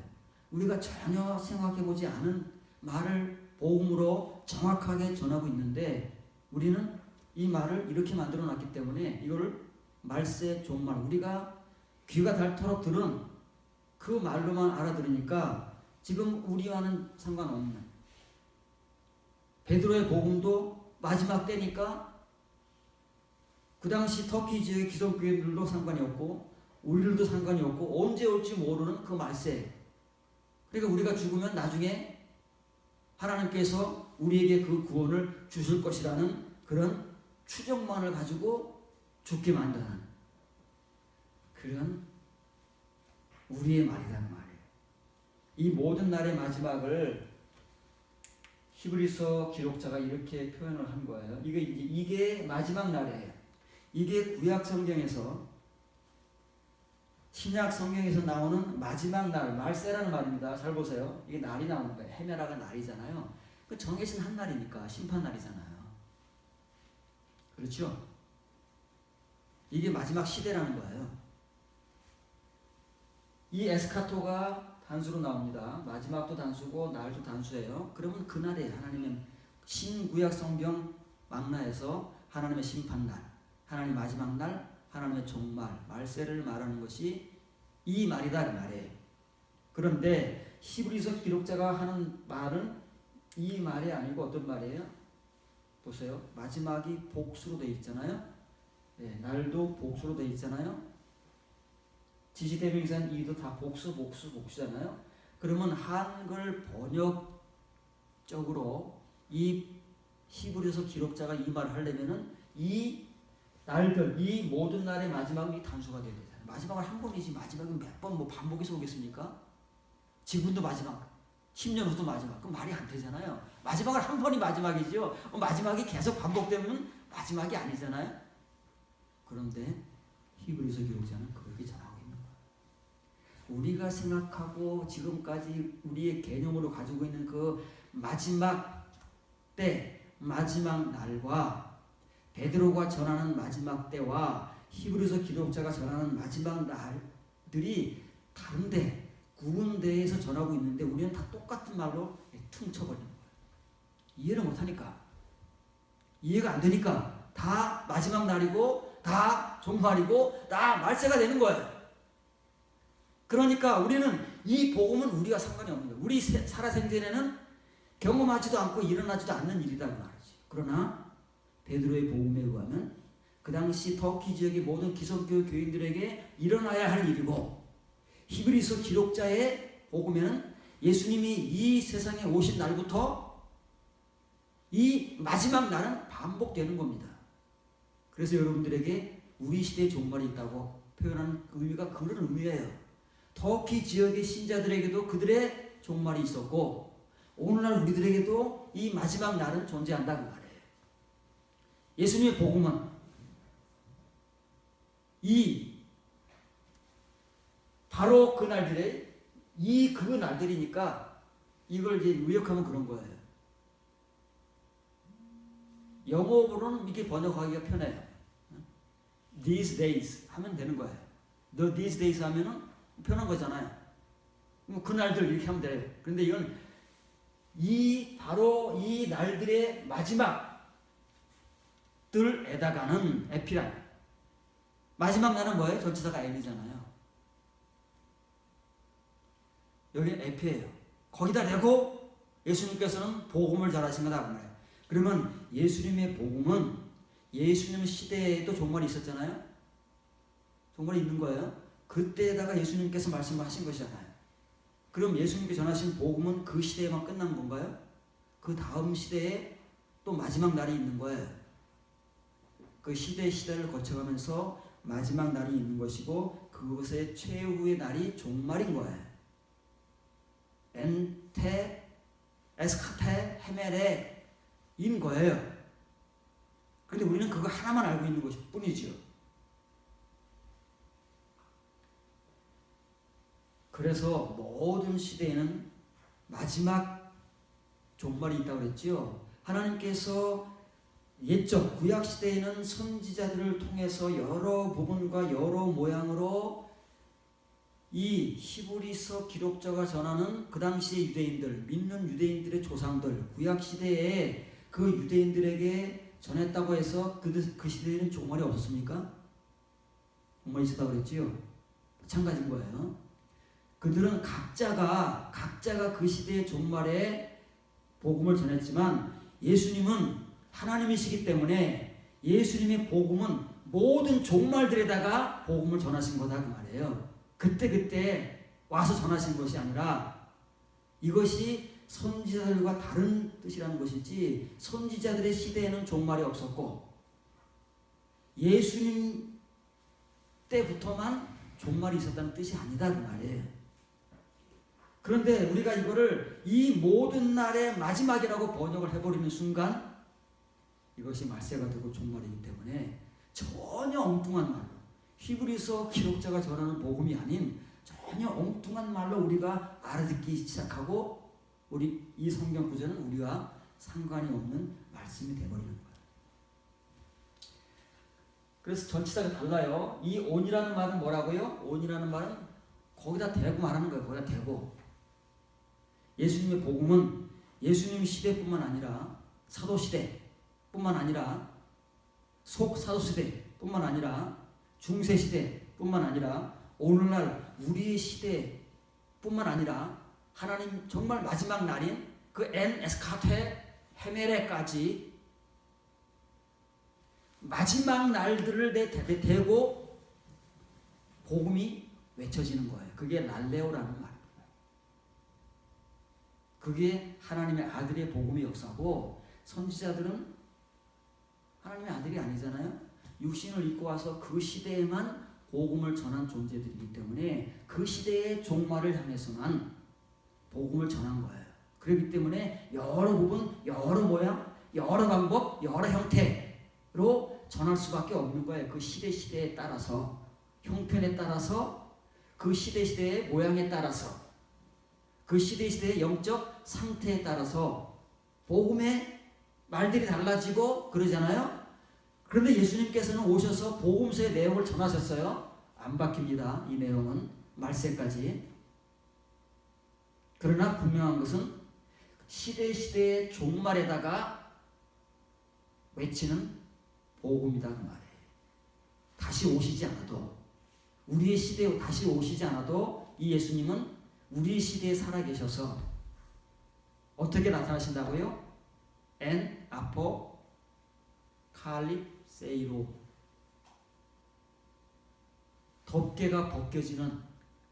우리가 전혀 생각해보지 않은 말을 복음으로 정확하게 전하고 있는데, 우리는 이 말을 이렇게 만들어 놨기 때문에 이거를 말세 종말, 우리가 귀가 닳도록 들은 그 말로만 알아들으니까 지금 우리와는 상관없는, 베드로의 복음도 마지막 때니까 그 당시 터키 지역의 기성교회들도 상관이 없고 우리들도 상관이 없고 언제 올지 모르는 그 말세. 그러니까 우리가 죽으면 나중에 하나님께서 우리에게 그 구원을 주실 것이라는 그런 추정만을 가지고 죽게 만드는 그런 우리의 말이라는 말이에요. 이 모든 날의 마지막을 히브리서 기록자가 이렇게 표현을 한 거예요. 이게 마지막 날이에요. 이게 구약 성경에서, 신약 성경에서 나오는 마지막 날, 말세라는 말입니다. 잘 보세요. 이게 날이 나오는 거예요. 헤메라가 날이잖아요. 그 정해진 한 날이니까 심판 날이잖아요. 그렇죠? 이게 마지막 시대라는 거예요. 이 에스카토가 단수로 나옵니다. 마지막도 단수고 날도 단수예요. 그러면 그날에 하나님의 신구약 성경 망라에서 하나님의 심판날, 하나님 마지막 날, 하나님의 종말, 말세를 말하는 것이 이 말이다 그 말이에요. 그런데 히브리서 기록자가 하는 말은 이 말이 아니고 어떤 말이에요? 보세요. 마지막이 복수로 되어 있잖아요. 네, 날도 복수로 되어 있잖아요. 지지대명사는 이도 다 복수잖아요. 그러면 한글 번역적으로 이 히브리서 기록자가 이 말을 하려면은 이 날들, 이 모든 날의 마지막이 단수가 되어야 되잖아요. 마지막은 한 번이지 마지막이 몇 번 뭐 반복해서 오겠습니까? 지금도 마지막, 10년 후도 마지막. 그럼 말이 안 되잖아요. 마지막은 한 번이 마지막이죠. 마지막이 계속 반복되면 마지막이 아니잖아요. 그런데 히브리서 기록자는 그렇게 전하고 있는 거예요. 우리가 생각하고 지금까지 우리의 개념으로 가지고 있는 그 마지막 때, 마지막 날과 베드로가 전하는 마지막 때와 히브리서 기록자가 전하는 마지막 날들이 다른데 구분대에서 전하고 있는데 우리는 다 똑같은 말로 퉁쳐버리는 거예요. 이해를 못하니까, 이해가 안 되니까 다 마지막 날이고 다 종말이고 다 말세가 되는 거예요. 그러니까 우리는 이 복음은 우리가 상관이 없는 거예요. 우리 살아생전에는 경험하지도 않고 일어나지도 않는 일이라고 말하지. 그러나 베드로의 복음에 의하면 그 당시 터키 지역의 모든 기성교 교인들에게 일어나야 할 일이고, 히브리서 기록자의 복음에는 예수님이 이 세상에 오신 날부터 이 마지막 날은 반복되는 겁니다. 그래서 여러분들에게 우리 시대의 종말이 있다고 표현하는 의미가 그런 의미예요. 터키 지역의 신자들에게도 그들의 종말이 있었고 오늘날 우리들에게도 이 마지막 날은 존재한다고 말해요. 예수님의 복음은 바로 그 날들에 그 날들이니까 이걸 이제 의역하면 그런 거예요. 영어로는 이렇게 번역하기가 편해요. These days 하면 되는 거예요. The these days 하면은 편한 거잖아요. 그 날들 이렇게 하면 돼요. 그런데 이건 바로 이 날들의 마지막들에다가는 에피란. 마지막 날은 뭐예요? 전치사가 N이잖아요. 여기는 에피예요. 거기다 대고 예수님께서는 복음을 전하신 거다 그 말이에요. 그러면 예수님의 복음은 예수님 시대에도 종말이 있었잖아요. 종말이 있는 거예요. 그때에다가 예수님께서 말씀을 하신 것이잖아요. 그럼 예수님께 전하신 복음은 그 시대에만 끝난 건가요? 그 다음 시대에 또 마지막 날이 있는 거예요. 그 시대를 거쳐가면서 마지막 날이 있는 것이고 그것의 최후의 날이 종말인 거예요. 엔테 에스카테 헤메레인 거예요. 그런데 우리는 그거 하나만 알고 있는 것일 뿐이죠. 그래서 모든 시대에는 마지막 종말이 있다고 그랬죠. 하나님께서 옛적 구약 시대에는 선지자들을 통해서 여러 부분과 여러 모양으로 이 히브리서 기록자가 전하는 그 당시의 유대인들, 믿는 유대인들의 조상들, 구약 시대에 그 유대인들에게 전했다고 해서 그 시대에는 종말이 없었습니까? 종말이 있었다고 그랬지요. 마찬가지인 거예요. 그들은 각자가 그 시대의 종말에 복음을 전했지만 예수님은 하나님이시기 때문에 예수님의 복음은 모든 종말들에다가 복음을 전하신 거다 그 말이에요. 그때 와서 전하신 것이 아니라 이것이 선지자들과 다른 뜻이라는 것이지 선지자들의 시대에는 종말이 없었고 예수님 때부터만 종말이 있었다는 뜻이 아니다 그 말이에요. 그런데 우리가 이거를 이 모든 날의 마지막이라고 번역을 해버리는 순간 이것이 말세가 되고 종말이기 때문에 전혀 엉뚱한 말로 히브리서 기록자가 전하는 복음이 아닌 전혀 엉뚱한 말로 우리가 알아듣기 시작하고 우리 이 성경 구절은 우리와 상관이 없는 말씀이 되어버리는 거예요. 그래서 전치사가 달라요. 이 온이라는 말은 뭐라고요? 온이라는 말은 거기다 대고 말하는 거예요. 거기다 대고. 예수님의 복음은 예수님 시대뿐만 아니라 사도시대뿐만 아니라 속사도시대뿐만 아니라 중세시대뿐만 아니라 오늘날 우리의 시대뿐만 아니라 하나님 정말 마지막 날인 그 엔 에스카테 헤메레까지 마지막 날들을 대고 복음이 외쳐지는 거예요. 그게 랄레오라는 말입니다. 그게 하나님의 아들의 복음의 역사고, 선지자들은 하나님의 아들이 아니잖아요. 육신을 입고 와서 그 시대에만 복음을 전한 존재들이기 때문에 그 시대의 종말을 향해서만 복음을 전한 거예요. 그렇기 때문에 여러 부분, 여러 모양, 여러 방법, 여러 형태로 전할 수밖에 없는 거예요. 그 시대에 따라서, 형편에 따라서, 그 시대의 모양에 따라서, 그 시대의 영적 상태에 따라서 복음의 말들이 달라지고 그러잖아요. 그런데 예수님께서는 오셔서 복음서의 내용을 전하셨어요. 안 바뀝니다. 이 내용은 말세까지. 그러나 분명한 것은 시대의 종말에다가 외치는 복음이다 그 말이에요. 다시 오시지 않아도, 우리의 시대에 다시 오시지 않아도 이 예수님은 우리 시대에 살아계셔서 어떻게 나타나신다고요? 엔 아포 칼립세이로, 덮개가 벗겨지는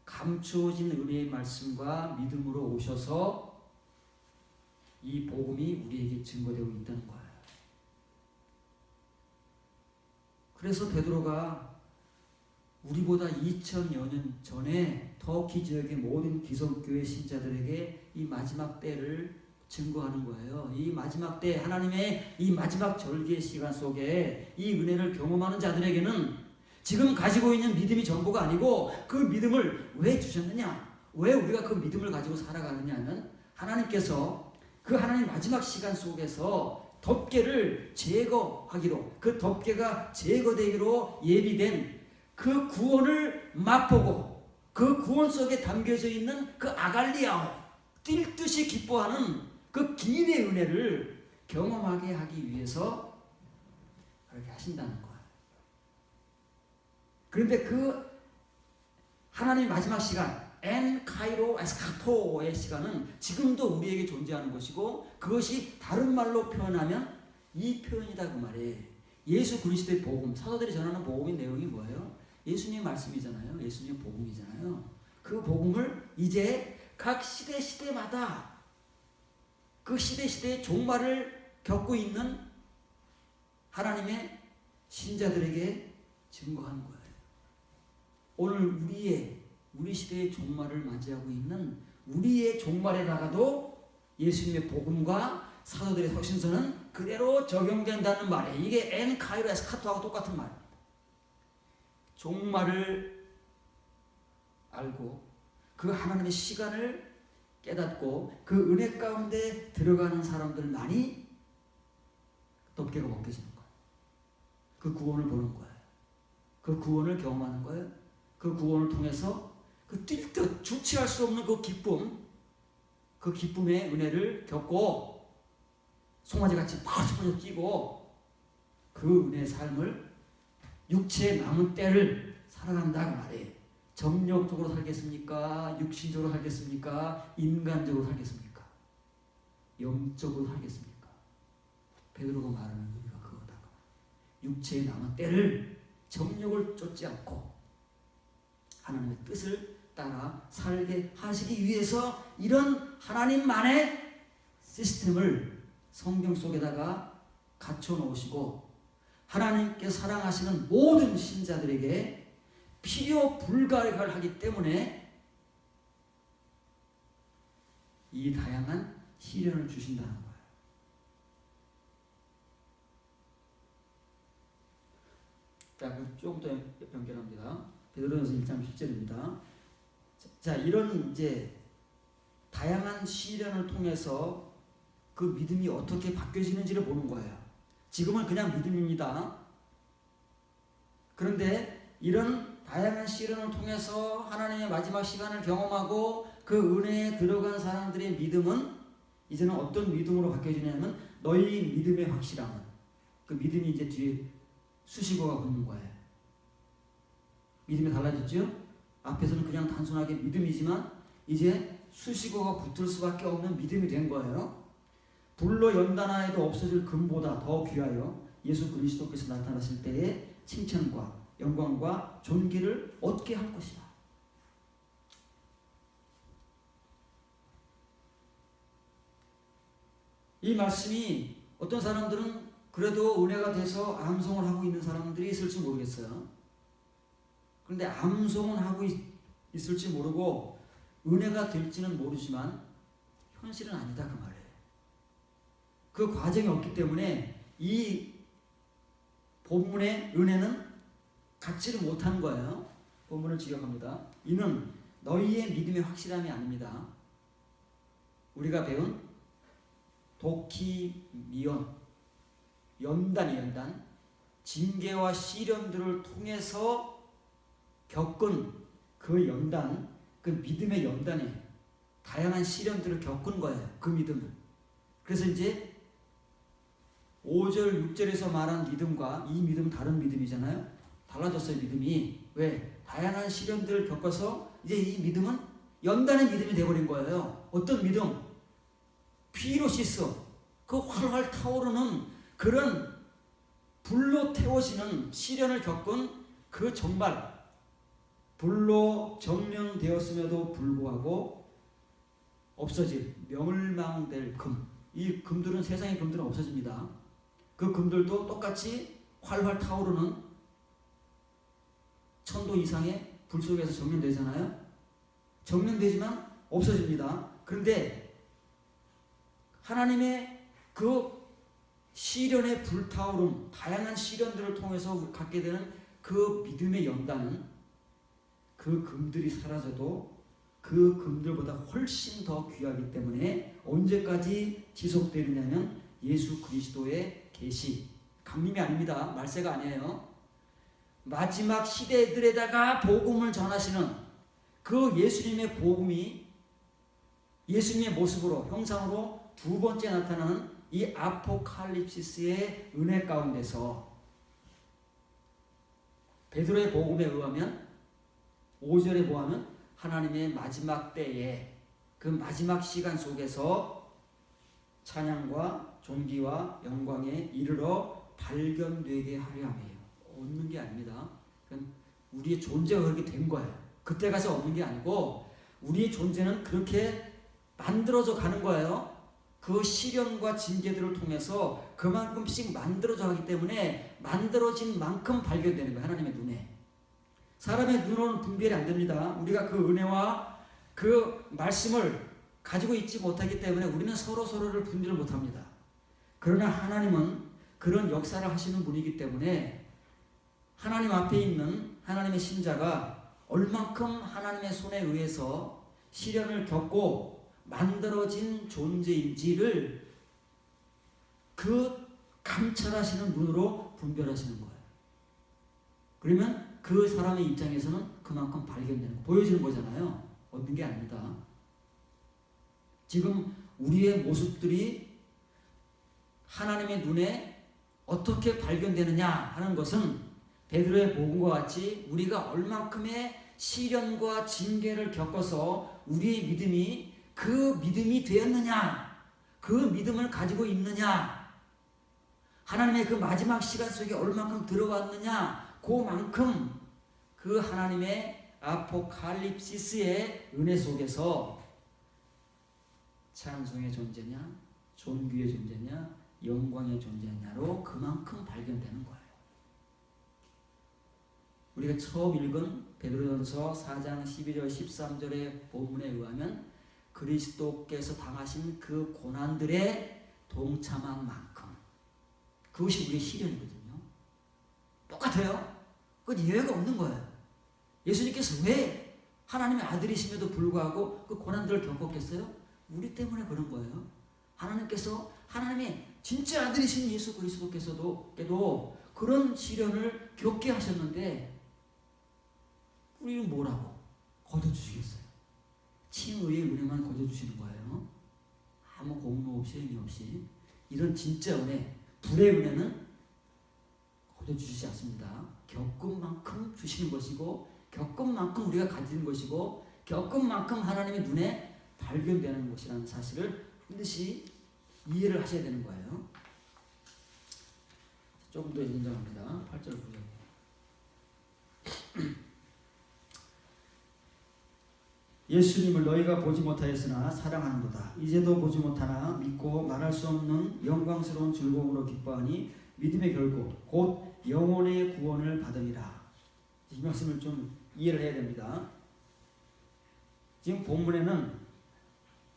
감추어진 은혜의 말씀과 믿음으로 오셔서 이 복음이 우리에게 증거되고 있다는 거예요. 그래서 베드로가 우리보다 2000여 년 전에 터키 지역의 모든 기성교회 신자들에게 이 마지막 때를 증거하는 거예요. 이 마지막 때, 하나님의 이 마지막 절기의 시간 속에 이 은혜를 경험하는 자들에게는 지금 가지고 있는 믿음이 전부가 아니고, 그 믿음을 왜 주셨느냐? 왜 우리가 그 믿음을 가지고 살아가느냐는 하나님께서 그 하나님 마지막 시간 속에서 덮개를 제거하기로, 그 덮개가 제거되기로 예비된 그 구원을 맛보고, 그 구원 속에 담겨져 있는 그 아갈리아오, 뛸 듯이 기뻐하는 그 기인의 은혜를 경험하게 하기 위해서 그렇게 하신다는 거예요. 그런데 그 하나님의 마지막 시간, 엔 카이로 에스카토의 시간은 지금도 우리에게 존재하는 것이고, 그것이 다른 말로 표현하면 이 표현이다 그 말이에요. 예수 그리스도의 복음, 사도들이 전하는 복음의 내용이 뭐예요? 예수님의 말씀이잖아요. 예수님의 복음이잖아요. 그 복음을 이제 각 시대마다 그 시대의 종말을 겪고 있는 하나님의 신자들에게 증거하는 거예요. 오늘 우리 시대의 종말을 맞이하고 있는 우리의 종말에다가도 예수님의 복음과 사도들의 서신서는 그대로 적용된다는 말이에요. 이게 엔 카이로 에스카토하고 똑같은 말입니다. 종말을 알고 그 하나님의 시간을 깨닫고 그 은혜 가운데 들어가는 사람들만이 덮개가 벗겨지는 거예요. 그 구원을 보는 거예요. 그 구원을 경험하는 거예요. 그 구원을 통해서 그 뛸 듯 주체할 수 없는 그 기쁨, 그 기쁨의 은혜를 겪고 송아지같이 파죽파죽 뛰고 그 은혜의 삶을 육체의 남은 때를 살아간다 그 말이에요. 정력적으로 살겠습니까? 육신적으로 살겠습니까? 인간적으로 살겠습니까? 영적으로 살겠습니까? 베드로가 말하는 의미가 그거다. 육체의 남은 때를 정력을 쫓지 않고 하나님의 뜻을 따라 살게 하시기 위해서 이런 하나님만의 시스템을 성경 속에다가 갖춰 놓으시고, 하나님께 사랑하시는 모든 신자들에게 필요 불가하기 때문에 이 다양한 시련을 주신다는 거예요. 자, 조금 더 연결합니다. 베드로전서 1장 10절입니다. 자, 이런 이제 다양한 시련을 통해서 그 믿음이 어떻게 바뀌어지는지를 보는 거예요. 지금은 그냥 믿음입니다. 그런데 이런 다양한 시련을 통해서 하나님의 마지막 시간을 경험하고 그 은혜에 들어간 사람들의 믿음은 이제는 어떤 믿음으로 바뀌어지냐면 너희 믿음의 확실함은, 그 믿음이 이제 뒤에 수식어가 붙는 거예요. 믿음이 달라졌죠? 앞에서는 그냥 단순하게 믿음이지만 이제 수식어가 붙을 수밖에 없는 믿음이 된 거예요. 불로 연단하여도 없어질 금보다 더 귀하여 예수 그리스도께서 나타나실 때에 칭찬과 영광과 존귀를 얻게 할 것이다. 이 말씀이 어떤 사람들은 그래도 은혜가 돼서 암송을 하고 있는 사람들이 있을지 모르겠어요. 그런데 암송은 하고 있을지 모르고 은혜가 될지는 모르지만 현실은 아니다 그 말이에요. 그 과정이 없기 때문에 이 본문의 은혜는 갖지를 못한 거예요. 본문을 지적합니다. 이는 너희의 믿음의 확실함이 아닙니다. 우리가 배운 도키미온, 연단, 징계와 시련들을 통해서 겪은 그 연단, 그 믿음의 연단에 다양한 시련들을 겪은 거예요. 그 믿음은. 그래서 이제 5절, 6절에서 말한 믿음과 이 믿음은 다른 믿음이잖아요. 달라졌어요, 믿음이. 왜? 다양한 시련들을 겪어서 이제 이 믿음은 연단의 믿음이 되어버린 거예요. 어떤 믿음? 피로시스, 그 활활 타오르는 그런 불로 태워지는 시련을 겪은 그 정말 불로 점령되었음에도 불구하고 없어질 멸망될 금. 이 금들은, 세상의 금들은 없어집니다. 그 금들도 똑같이 활활 타오르는 천도 이상의 불 속에서 점령되잖아요. 점령되지만 없어집니다. 그런데 하나님의 그 시련의 불타오름, 다양한 시련들을 통해서 갖게 되는 그 믿음의 연단은 그 금들이 사라져도 그 금들보다 훨씬 더 귀하기 때문에 언제까지 지속되느냐면 예수 그리스도의 계시, 강림이 아닙니다. 말세가 아니에요. 마지막 시대들에다가 복음을 전하시는 그 예수님의 복음이 예수님의 모습으로, 형상으로 두 번째 나타나는 이 아포칼립시스의 은혜 가운데서 베드로의 복음에 의하면 5절에 보면 하나님의 마지막 때에 그 마지막 시간 속에서 찬양과 존귀와 영광에 이르러 발견되게 하려 함이에요. 얻는 게 아닙니다. 우리의 존재가 그렇게 된 거예요. 그때 가서 얻는 게 아니고 우리의 존재는 그렇게 만들어져 가는 거예요. 그 시련과 징계들을 통해서 그만큼씩 만들어져 가기 때문에 만들어진 만큼 발견되는 거예요. 하나님의 눈에. 사람의 눈으로는 분별이 안 됩니다. 우리가 그 은혜와 그 말씀을 가지고 있지 못하기 때문에 우리는 서로를 분별을 못합니다. 그러나 하나님은 그런 역사를 하시는 분이기 때문에 하나님 앞에 있는 하나님의 신자가 얼만큼 하나님의 손에 의해서 시련을 겪고 만들어진 존재인지를 그 감찰하시는 눈으로 분별하시는 거예요. 그러면 그 사람의 입장에서는 그만큼 발견되는 거, 보여지는 거잖아요. 얻는 게 아닙니다. 지금 우리의 모습들이 하나님의 눈에 어떻게 발견되느냐 하는 것은 베드로의 복음과 같이 우리가 얼만큼의 시련과 징계를 겪어서 우리의 믿음이 그 믿음이 되었느냐, 그 믿음을 가지고 있느냐, 하나님의 그 마지막 시간 속에 얼만큼 들어왔느냐, 그만큼 그 하나님의 아포칼립시스의 은혜 속에서 찬송의 존재냐, 존귀의 존재냐, 영광의 존재냐로 그만큼 발견되는 거예요. 우리가 처음 읽은 베드로전서 4장 12절 13절의 본문에 의하면 그리스도께서 당하신 그 고난들에 동참한 만큼, 그것이 우리의 시련이거든요. 똑같아요. 그건 예외가 없는 거예요. 예수님께서 왜 하나님의 아들이심에도 불구하고 그 고난들을 겪었겠어요? 우리 때문에 그런 거예요. 하나님께서, 하나님의 진짜 아들이신 예수 그리스도께서도 그런 시련을 겪게 하셨는데 우리는 뭐라고? 거둬주시겠어요? 친의의 은혜만 거둬주시는 거예요. 아무 공로 없이 의미 없이. 이런 진짜 은혜, 불의 은혜는 거둬주시지 않습니다. 겪은 만큼 주시는 것이고, 겪은 만큼 우리가 가지는 것이고, 겪은 만큼 하나님의 눈에 발견되는 것이라는 사실을 반드시 이해를 하셔야 되는 거예요. 조금 더 인정합니다. 8절 보세요. 예수님을 너희가 보지 못하였으나 사랑하는도다. 이제도 보지 못하나 믿고 말할 수 없는 영광스러운 즐거움으로 기뻐하니 믿음의 결국 곧 영혼의 구원을 받으리라. 이 말씀을 좀 이해를 해야 됩니다. 지금 본문에는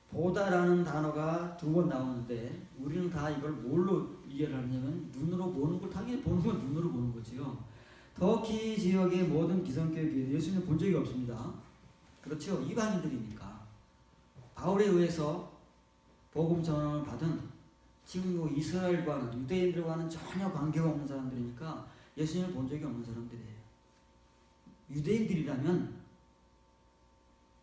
보다라는 단어가 2번 나오는데 우리는 다 이걸 뭘로 이해를 하냐면 눈으로 보는 걸, 당연히 보는 건 눈으로 보는 거지요. 터키 지역의 모든 기성교회 예수님 본 적이 없습니다. 그렇죠. 이방인들이니까. 바울에 의해서 복음 전환을 받은 지금 뭐 이스라엘과는, 유대인들과는 전혀 관계가 없는 사람들이니까 예수님을 본 적이 없는 사람들이에요. 유대인들이라면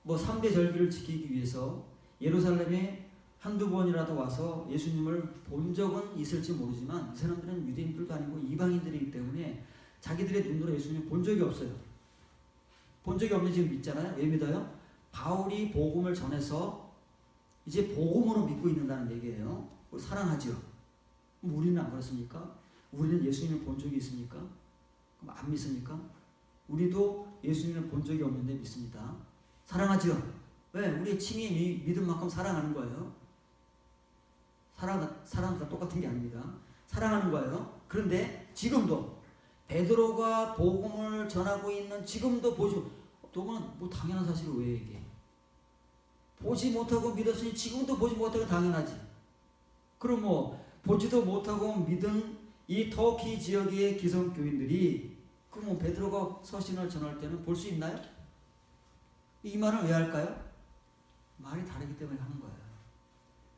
뭐 3대 절기를 지키기 위해서 예루살렘에 한두 번이라도 와서 예수님을 본 적은 있을지 모르지만 이 사람들은 유대인들도 아니고 이방인들이기 때문에 자기들의 눈으로 예수님을 본 적이 없어요. 본 적이 없는데 지금 믿잖아요. 왜 믿어요? 바울이 복음을 전해서 이제 복음으로 믿고 있는다는 얘기예요. 사랑하죠. 우리는 안 그렇습니까? 우리는 예수님을 본 적이 있습니까? 그럼 안 믿습니까? 우리도 예수님을 본 적이 없는데 믿습니다. 사랑하죠. 왜? 우리의 칭이 믿은 만큼 사랑하는 거예요. 사랑과 똑같은 게 아닙니다. 사랑하는 거예요. 그런데 지금도 베드로가 복음을 전하고 있는 지금도 너는 뭐 당연한 사실을 왜 얘기해? 보지 못하고 믿었으니 지금도 보지 못하고 당연하지. 그럼 뭐 보지도 못하고 믿은 이 터키 지역의 기성교인들이 그럼 베드로가 서신을 전할 때는 볼 수 있나요? 이 말을 왜 할까요? 말이 다르기 때문에 하는 거예요.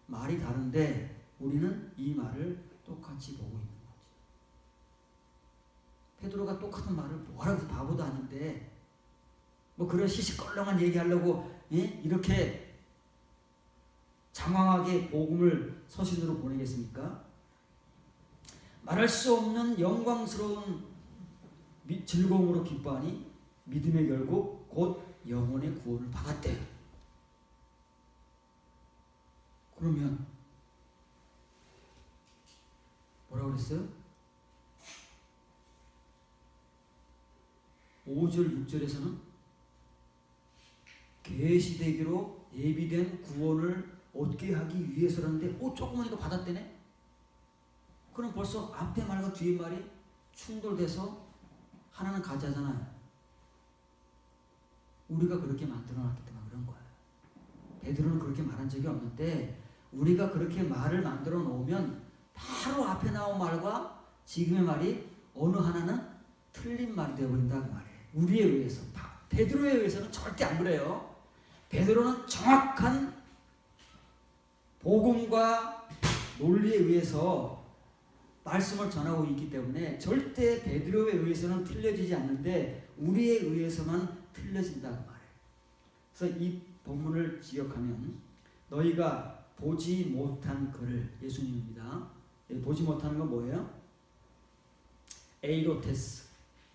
말이 다른데 우리는 이 말을 똑같이 보고 있는 거죠. 베드로가 똑같은 말을 뭐라고 바보도 아닌데 뭐 그런 시시껄렁한 얘기하려고 이렇게 장황하게 복음을 서신으로 보내겠습니까? 말할 수 없는 영광스러운 즐거움으로 기뻐하니 믿음의 결국 곧 영혼의 구원을 받았대요. 그러면 뭐라고 그랬어요? 5절 6절에서는 계시되기로 예비된 구원을 얻게 하기 위해서라는데 조그마니까 받았대네? 그럼 벌써 앞에 말과 뒤에 말이 충돌돼서 하나는 가짜잖아요. 우리가 그렇게 만들어놨기 때문에 그런 거예요. 베드로는 그렇게 말한 적이 없는데 우리가 그렇게 말을 만들어 놓으면 바로 앞에 나온 말과 지금의 말이 어느 하나는 틀린 말이 되어버린다 그 말이에요. 우리에 의해서. 베드로에 의해서는 절대 안 그래요. 베드로는 정확한 복음과 논리에 의해서 말씀을 전하고 있기 때문에 절대 베드로에 의해서는 틀려지지 않는데 우리에 의해서만 틀려진다 그 말이에요. 그래서 이 본문을 기억하면 너희가 보지 못한 그를, 예수님입니다. 보지 못하는 건 뭐예요? 에이로테스,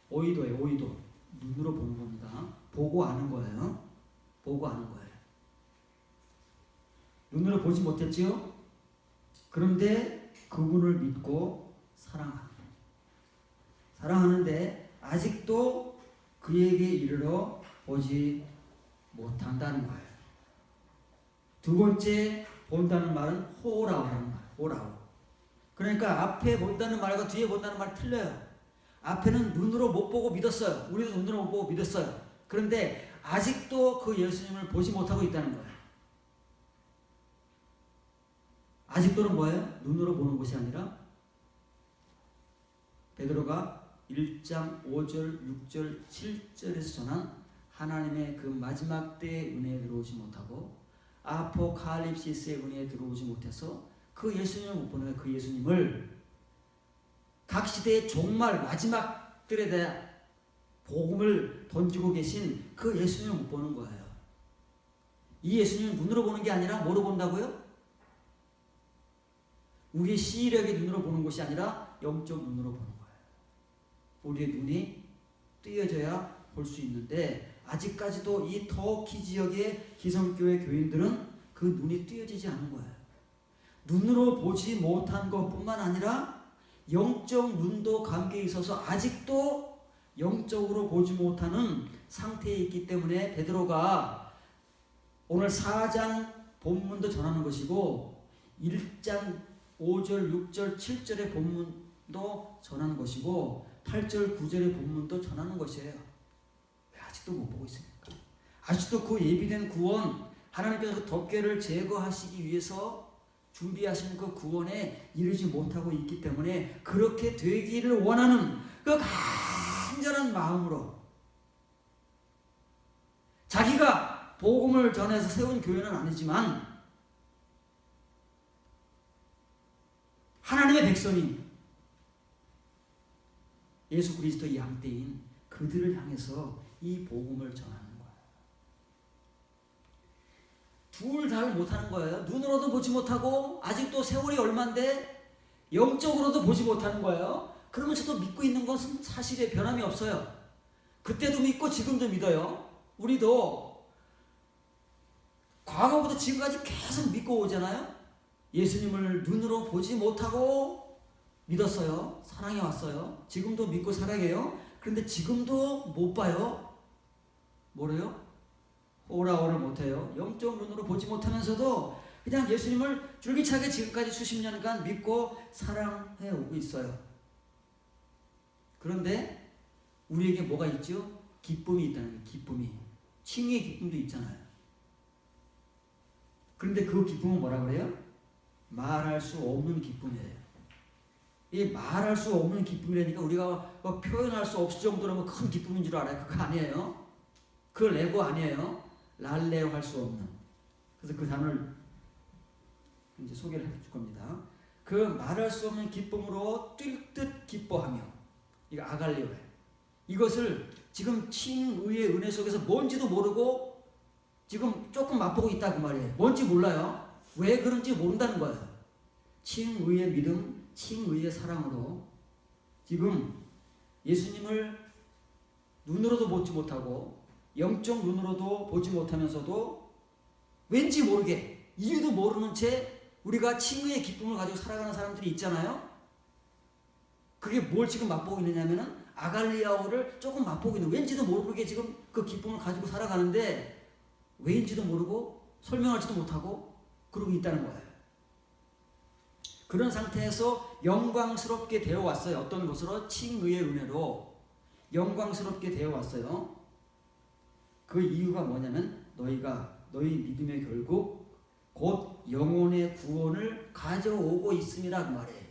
오이도예요. 오이도. 눈으로 보는 겁니다. 보고 아는 거예요. 보고 아는 거예요. 눈으로 보지 못했지요? 그런데 그분을 믿고 사랑하는데 아직도 그에게 이르러 보지 못한다는 거예요. 두 번째 본다는 말은 호라오라는 말. 호라오. 그러니까 앞에 본다는 말과 뒤에 본다는 말이 틀려요. 앞에는 눈으로 못 보고 믿었어요. 우리도 눈으로 못 보고 믿었어요. 그런데 아직도 그 예수님을 보지 못하고 있다는 거예요. 아직도는 뭐예요? 눈으로 보는 것이 아니라 베드로가 1장 5절, 6절, 7절에서 전한 하나님의 그 마지막 때의 은혜에 들어오지 못하고 아포칼립시스의 은혜에 들어오지 못해서 그 예수님을 못 보는 그 예수님을 각 시대의 종말 마지막들에 대한 복음을 던지고 계신 그 예수님을 못 보는 거예요. 이 예수님은 눈으로 보는 게 아니라 뭐로 본다고요? 우리의 시력의 눈으로 보는 것이 아니라 영적 눈으로 보는 거예요. 우리의 눈이 뜨여져야 볼 수 있는데 아직까지도 이 터키 지역의 기성교회 교인들은 그 눈이 뜨여지지 않은 거예요. 눈으로 보지 못한 것뿐만 아니라 영적 눈도 관계에 있어서 아직도 영적으로 보지 못하는 상태에 있기 때문에 베드로가 오늘 4장 본문도 전하는 것이고 1장 5절, 6절, 7절의 본문도 전하는 것이고 8절, 9절의 본문도 전하는 것이에요. 왜 아직도 못 보고 있습니까? 아직도 그 예비된 구원, 하나님께서 덮개를 제거하시기 위해서 준비하신 그 구원에 이르지 못하고 있기 때문에 그렇게 되기를 원하는 그 간절한 마음으로 자기가 복음을 전해서 세운 교회는 아니지만 하나님의 백성인 예수 그리스도의 양떼인 그들을 향해서 이 복음을 전하는 거예요. 둘 다를 못하는 거예요. 눈으로도 보지 못하고 아직도 세월이 얼만데 영적으로도 보지 못하는 거예요. 그러면서도 믿고 있는 것은 사실에 변함이 없어요. 그때도 믿고 지금도 믿어요. 우리도 과거부터 지금까지 계속 믿고 오잖아요. 예수님을 눈으로 보지 못하고 믿었어요. 사랑해 왔어요. 지금도 믿고 사랑해요. 그런데 지금도 못 봐요. 뭐래요? 오라오를 못해요. 영적 눈으로 보지 못하면서도 그냥 예수님을 줄기차게 지금까지 수십 년간 믿고 사랑해 오고 있어요. 그런데 우리에게 뭐가 있죠? 기쁨이 있다는 거예요. 기쁨이. 칭의의 기쁨도 있잖아요. 그런데 그 기쁨은 뭐라 그래요? 말할 수 없는 기쁨이에요. 이 말할 수 없는 기쁨이라니까 우리가 표현할 수 없을 정도로 큰 기쁨인 줄 알아요. 그거 아니에요. 그 레고 아니에요. 랄레오 할 수 없는. 그래서 그 단어를 이제 소개를 해줄 겁니다. 그 말할 수 없는 기쁨으로 뛸 듯 기뻐하며, 이거 아갈레오예요. 이것을 지금 칭의의 은혜 속에서 뭔지도 모르고 지금 조금 맛보고 있다 그 말이에요. 뭔지 몰라요. 왜 그런지 모른다는 거예요. 칭의의 믿음, 칭의의 사랑으로 지금 예수님을 눈으로도 보지 못하고 영적 눈으로도 보지 못하면서도 왠지 모르게 이유도 모르는 채 우리가 칭의의 기쁨을 가지고 살아가는 사람들이 있잖아요. 그게 뭘 지금 맛보고 있느냐면은 아갈리아오를 조금 맛보고 있는, 왠지도 모르게 지금 그 기쁨을 가지고 살아가는데 왜인지도 모르고 설명하지도 못하고 그러고 있다는 거예요. 그런 상태에서 영광스럽게 되어 왔어요. 어떤 것으로? 칭의의 은혜로 영광스럽게 되어 왔어요. 그 이유가 뭐냐면 너희 믿음의 결국 곧 영혼의 구원을 가져오고 있습니다 그 말이에요.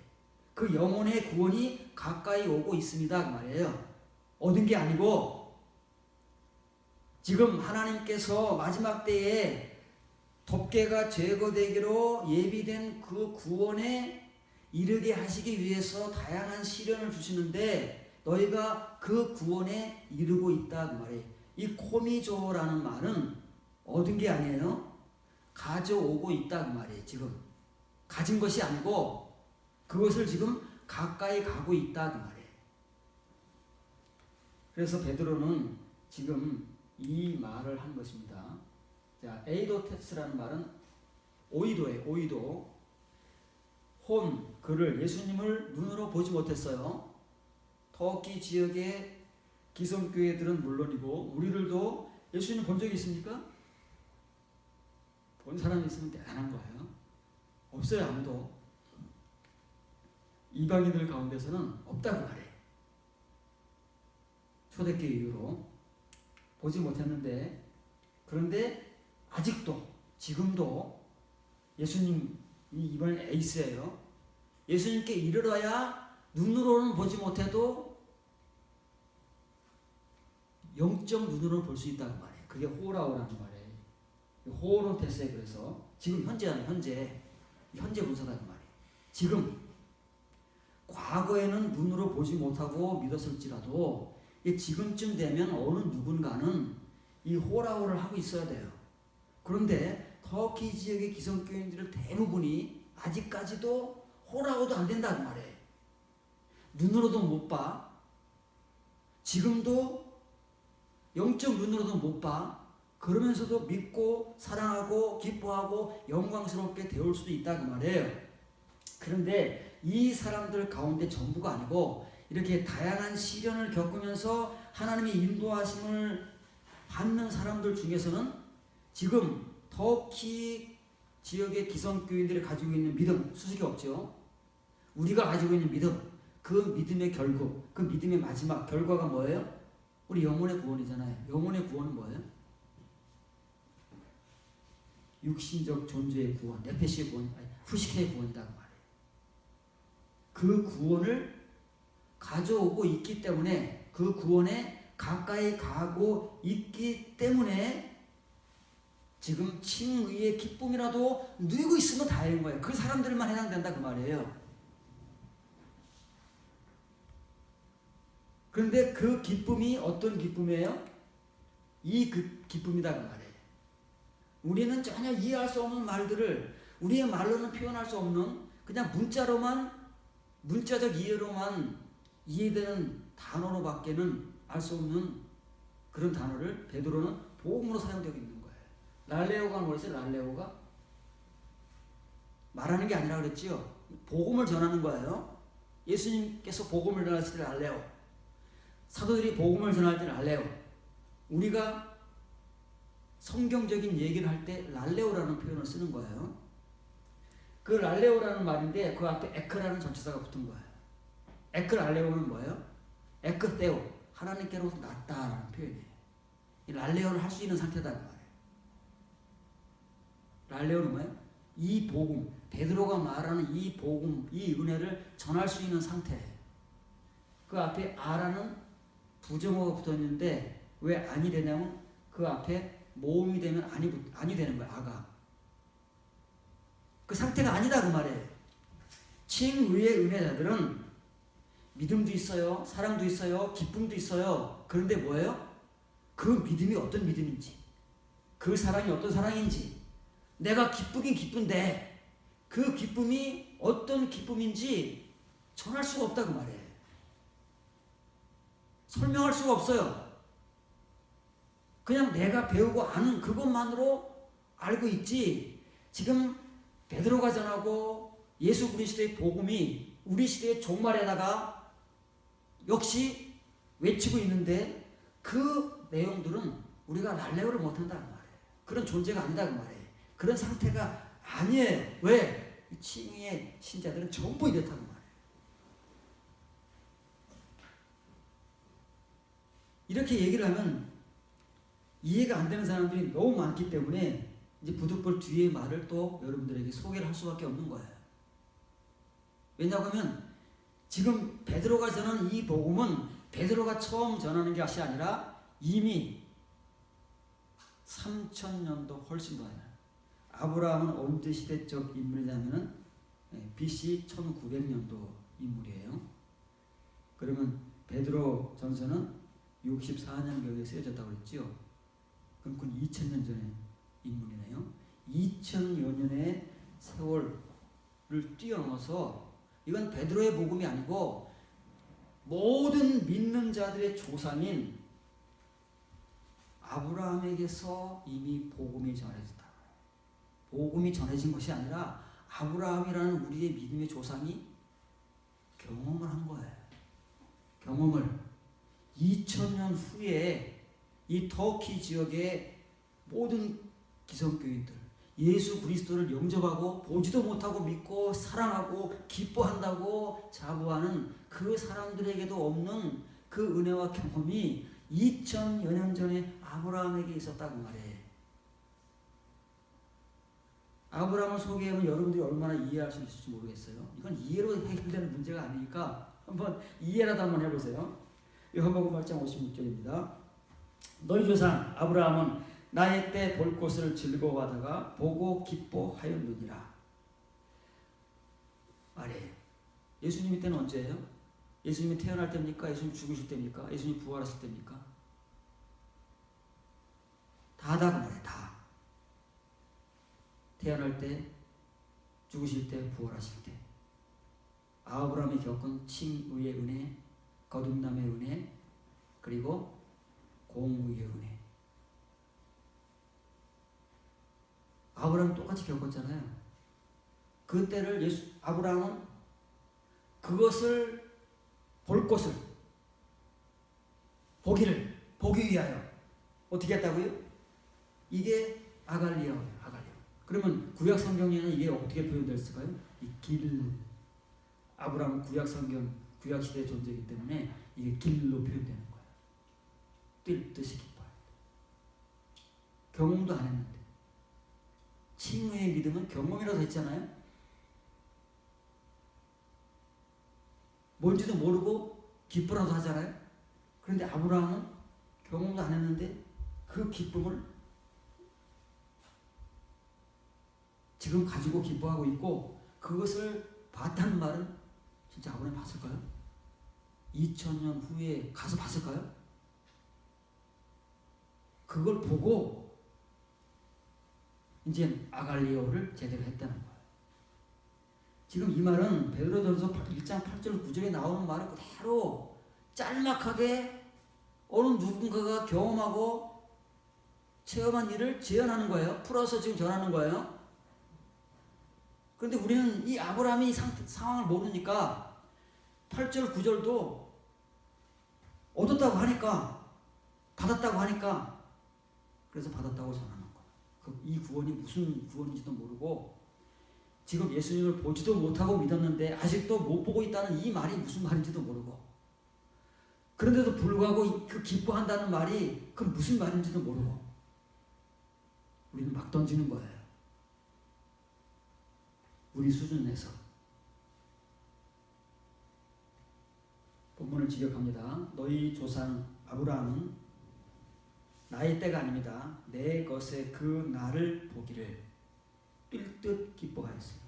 그 영혼의 구원이 가까이 오고 있습니다 그 말이에요. 얻은 게 아니고 지금 하나님께서 마지막 때에 덮개가 제거되기로 예비된 그 구원에 이르게 하시기 위해서 다양한 시련을 주시는데 너희가 그 구원에 이르고 있다 그 말이에요. 이 코미조라는 말은 얻은 게 아니에요. 가져오고 있다 그 말이에요. 지금 가진 것이 아니고 그것을 지금 가까이 가고 있다 그 말이에요. 그래서 베드로는 지금 이 말을 한 것입니다. 자, 에이도테스라는 말은 오이도예요. 오이도. 그를 예수님을 눈으로 보지 못했어요. 터키 지역의 기성교회들은 물론이고 우리들도 예수님 본 적이 있습니까? 본 사람이 있으면 대단한 거예요. 없어요. 아무도. 이방인들 가운데서는 없다고 말해. 초대교회 이후로 보지 못했는데, 그런데 아직도 지금도 예수님이 이번에 에이스예요. 예수님께 이르러야 눈으로는 보지 못해도 영적 눈으로 볼 수 있다는 말이에요. 그게 호라오라는 말이에요. 호로테스에 그래서 지금 현재는 현재 문서다 그 말이에요. 지금 과거에는 눈으로 보지 못하고 믿었을지라도 지금쯤 되면 어느 누군가는 이 호라호를 하고 있어야 돼요. 그런데 터키 지역의 기성교인들 대부분이 아직까지도 호라호도 안 된다고 말해. 눈으로도 못 봐. 지금도 영적 눈으로도 못 봐. 그러면서도 믿고 사랑하고 기뻐하고 영광스럽게 되올 수도 있다 그 말이에요. 그런데 이 사람들 가운데 전부가 아니고 이렇게 다양한 시련을 겪으면서 하나님의 인도하심을 받는 사람들 중에서는 지금 터키 지역의 기성교인들이 가지고 있는 믿음, 수식이 없죠. 우리가 가지고 있는 믿음, 그 믿음의 결국, 그 믿음의 마지막 결과가 뭐예요? 우리 영혼의 구원이잖아요. 영혼의 구원은 뭐예요? 육신적 존재의 구원, 네페시의 구원, 아니, 후식의 구원이다 그 말이에요. 그 구원을 가져오고 있기 때문에 그 구원에 가까이 가고 있기 때문에 지금 칭의의 기쁨이라도 누리고 있으면 다행인 거예요. 그 사람들만 해당된다 그 말이에요. 그런데 그 기쁨이 어떤 기쁨이에요? 이 기쁨이다 그 말이에요. 우리는 전혀 이해할 수 없는 말들을 우리의 말로는 표현할 수 없는 그냥 문자적 이해로만 이해되는 단어로밖에는 알 수 없는 그런 단어를 베드로는 복음으로 사용되고 있는 거예요. 랄레오가 뭐였어요? 랄레오가 말하는 게 아니라 그랬지요. 복음을 전하는 거예요. 예수님께서 복음을 전하실 때 랄레오, 사도들이 복음을 전할 때 랄레오, 우리가 성경적인 얘기를 할 때 랄레오라는 표현을 쓰는 거예요. 그 랄레오라는 말인데 그 앞에 에크라는 전치사가 붙은 거예요. 에크 랄레오는 뭐예요? 에크 테오, 하나님께로부터 났다라는 표현이에요. 이 랄레오를 할 수 있는 상태다 그 말이에요. 랄레오는 뭐예요? 이 복음, 베드로가 말하는 이 복음, 이 은혜를 전할 수 있는 상태. 그 앞에 아라는 부정어가 붙어있는데 왜 아니 되냐면 그 앞에 모음이 되면 아니 되는 거야. 아가. 그 상태가 아니다 그 말이에요. 칭의의 은혜자들은 믿음도 있어요. 사랑도 있어요. 기쁨도 있어요. 그런데 뭐예요? 그 믿음이 어떤 믿음인지, 그 사랑이 어떤 사랑인지, 내가 기쁘긴 기쁜데 그 기쁨이 어떤 기쁨인지 전할 수가 없다 그 말이에요. 설명할 수가 없어요. 그냥 내가 배우고 아는 그것만으로 알고 있지. 지금 베드로가 전하고 예수 그리스도의 복음이 우리 시대의 종말에다가 역시 외치고 있는데 그 내용들은 우리가 랄레오를 못한다 그 말이에요. 그런 존재가 아니다 그 말이에요. 그런 상태가 아니에요. 왜? 칭의의 신자들은 전부 이렇다는 말이에요. 이렇게 얘기를 하면 이해가 안 되는 사람들이 너무 많기 때문에 이제 부득불 뒤에 말을 또 여러분들에게 소개를 할 수밖에 없는 거예요. 왜냐하면 지금 베드로가 전하는 이 복음은 베드로가 처음 전하는 것이 아니라 이미 3000년도 훨씬 더 많아요. 아브라함은 언제 시대적 인물이냐면은 BC 1900년도 인물이에요. 그러면 베드로 전서는 64년경에 쓰여졌다고 그랬죠. 그럼 그건 2000년 전의 인물이네요. 2000여 년의 세월을 뛰어넘어서 이건 베드로의 복음이 아니고 모든 믿는 자들의 조상인 아브라함에게서 이미 복음이 전해졌다. 복음이 전해진 것이 아니라 아브라함이라는 우리의 믿음의 조상이 경험을 한 거예요. 경험을 2000년 후에 이 터키 지역의 모든 기성교인들, 예수 그리스도를 영접하고 보지도 못하고 믿고 사랑하고 기뻐한다고 자부하는 그 사람들에게도 없는 그 은혜와 경험이 2000여 년 전에 아브라함에게 있었다고 말해. 아브라함을 소개하면 여러분들이 얼마나 이해할 수 있을지 모르겠어요. 이건 이해로 해결되는 문제가 아니니까 한번 이해라도 한번 해보세요. 요한복음 8장 56절입니다. 너희 조상 아브라함은 나의 때 볼 것을 즐거워하다가 보고 기뻐하였느니라 말이에요. 예수님이 때는 언제예요? 예수님이 태어날 때입니까? 예수님 죽으실 때입니까? 예수님 부활하실 때입니까? 다다 그 말이에요. 다. 태어날 때, 죽으실 때, 부활하실 때. 아브라함이 겪은 칭의의 은혜, 거듭남의 은혜, 그리고 공의의 은혜. 아브라함이 똑같이 겪었잖아요. 그 때를 아브라함은 그것을 볼 것을 보기 위하여 어떻게 했다고요? 이게 아갈리아예요. 아갈리아. 그러면 구약 성경에는 이게 어떻게 표현됐을까요? 이 길. 아브라함은 구약 성경, 구약 시대의 존재이기 때문에 이게 길로 표현되는 거예요. 뛸 듯이 기뻐요. 경험도 안 했는데. 칭의의 믿음은 경험이라고 했잖아요. 뭔지도 모르고 기쁘라도 하잖아요. 그런데 아브라함은 경험도 안 했는데 그 기쁨을 지금 가지고 기뻐하고 있고, 그것을 봤다는 말은 진짜 아브라함이 봤을까요? 2000년 후에 가서 봤을까요? 그걸 보고 이제 아갈리오를 제대로 했다는 거예요. 지금 이 말은 베드로전서 1장 8절 9절에 나오는 말을 그대로 짤막하게 어느 누군가가 경험하고 체험한 일을 재현하는 거예요. 풀어서 지금 전하는 거예요. 그런데 우리는 이 아브라함이 이 상황을 모르니까 8절 9절도 얻었다고 하니까, 받았다고 하니까, 그래서 받았다고 전하는 거예요. 이 구원이 무슨 구원인지도 모르고 지금 예수님을 보지도 못하고 믿었는데 아직도 못 보고 있다는 이 말이 무슨 말인지도 모르고, 그런데도 불구하고 그 기뻐한다는 말이 그 무슨 말인지도 모르고 우리는 막 던지는 거예요. 우리 수준 내서. 본문을 지적합니다. 너희 조상 아브라함은 나의 때가 아닙니다. 내 것의 그 날을 보기를 뛸 듯 기뻐하였어요.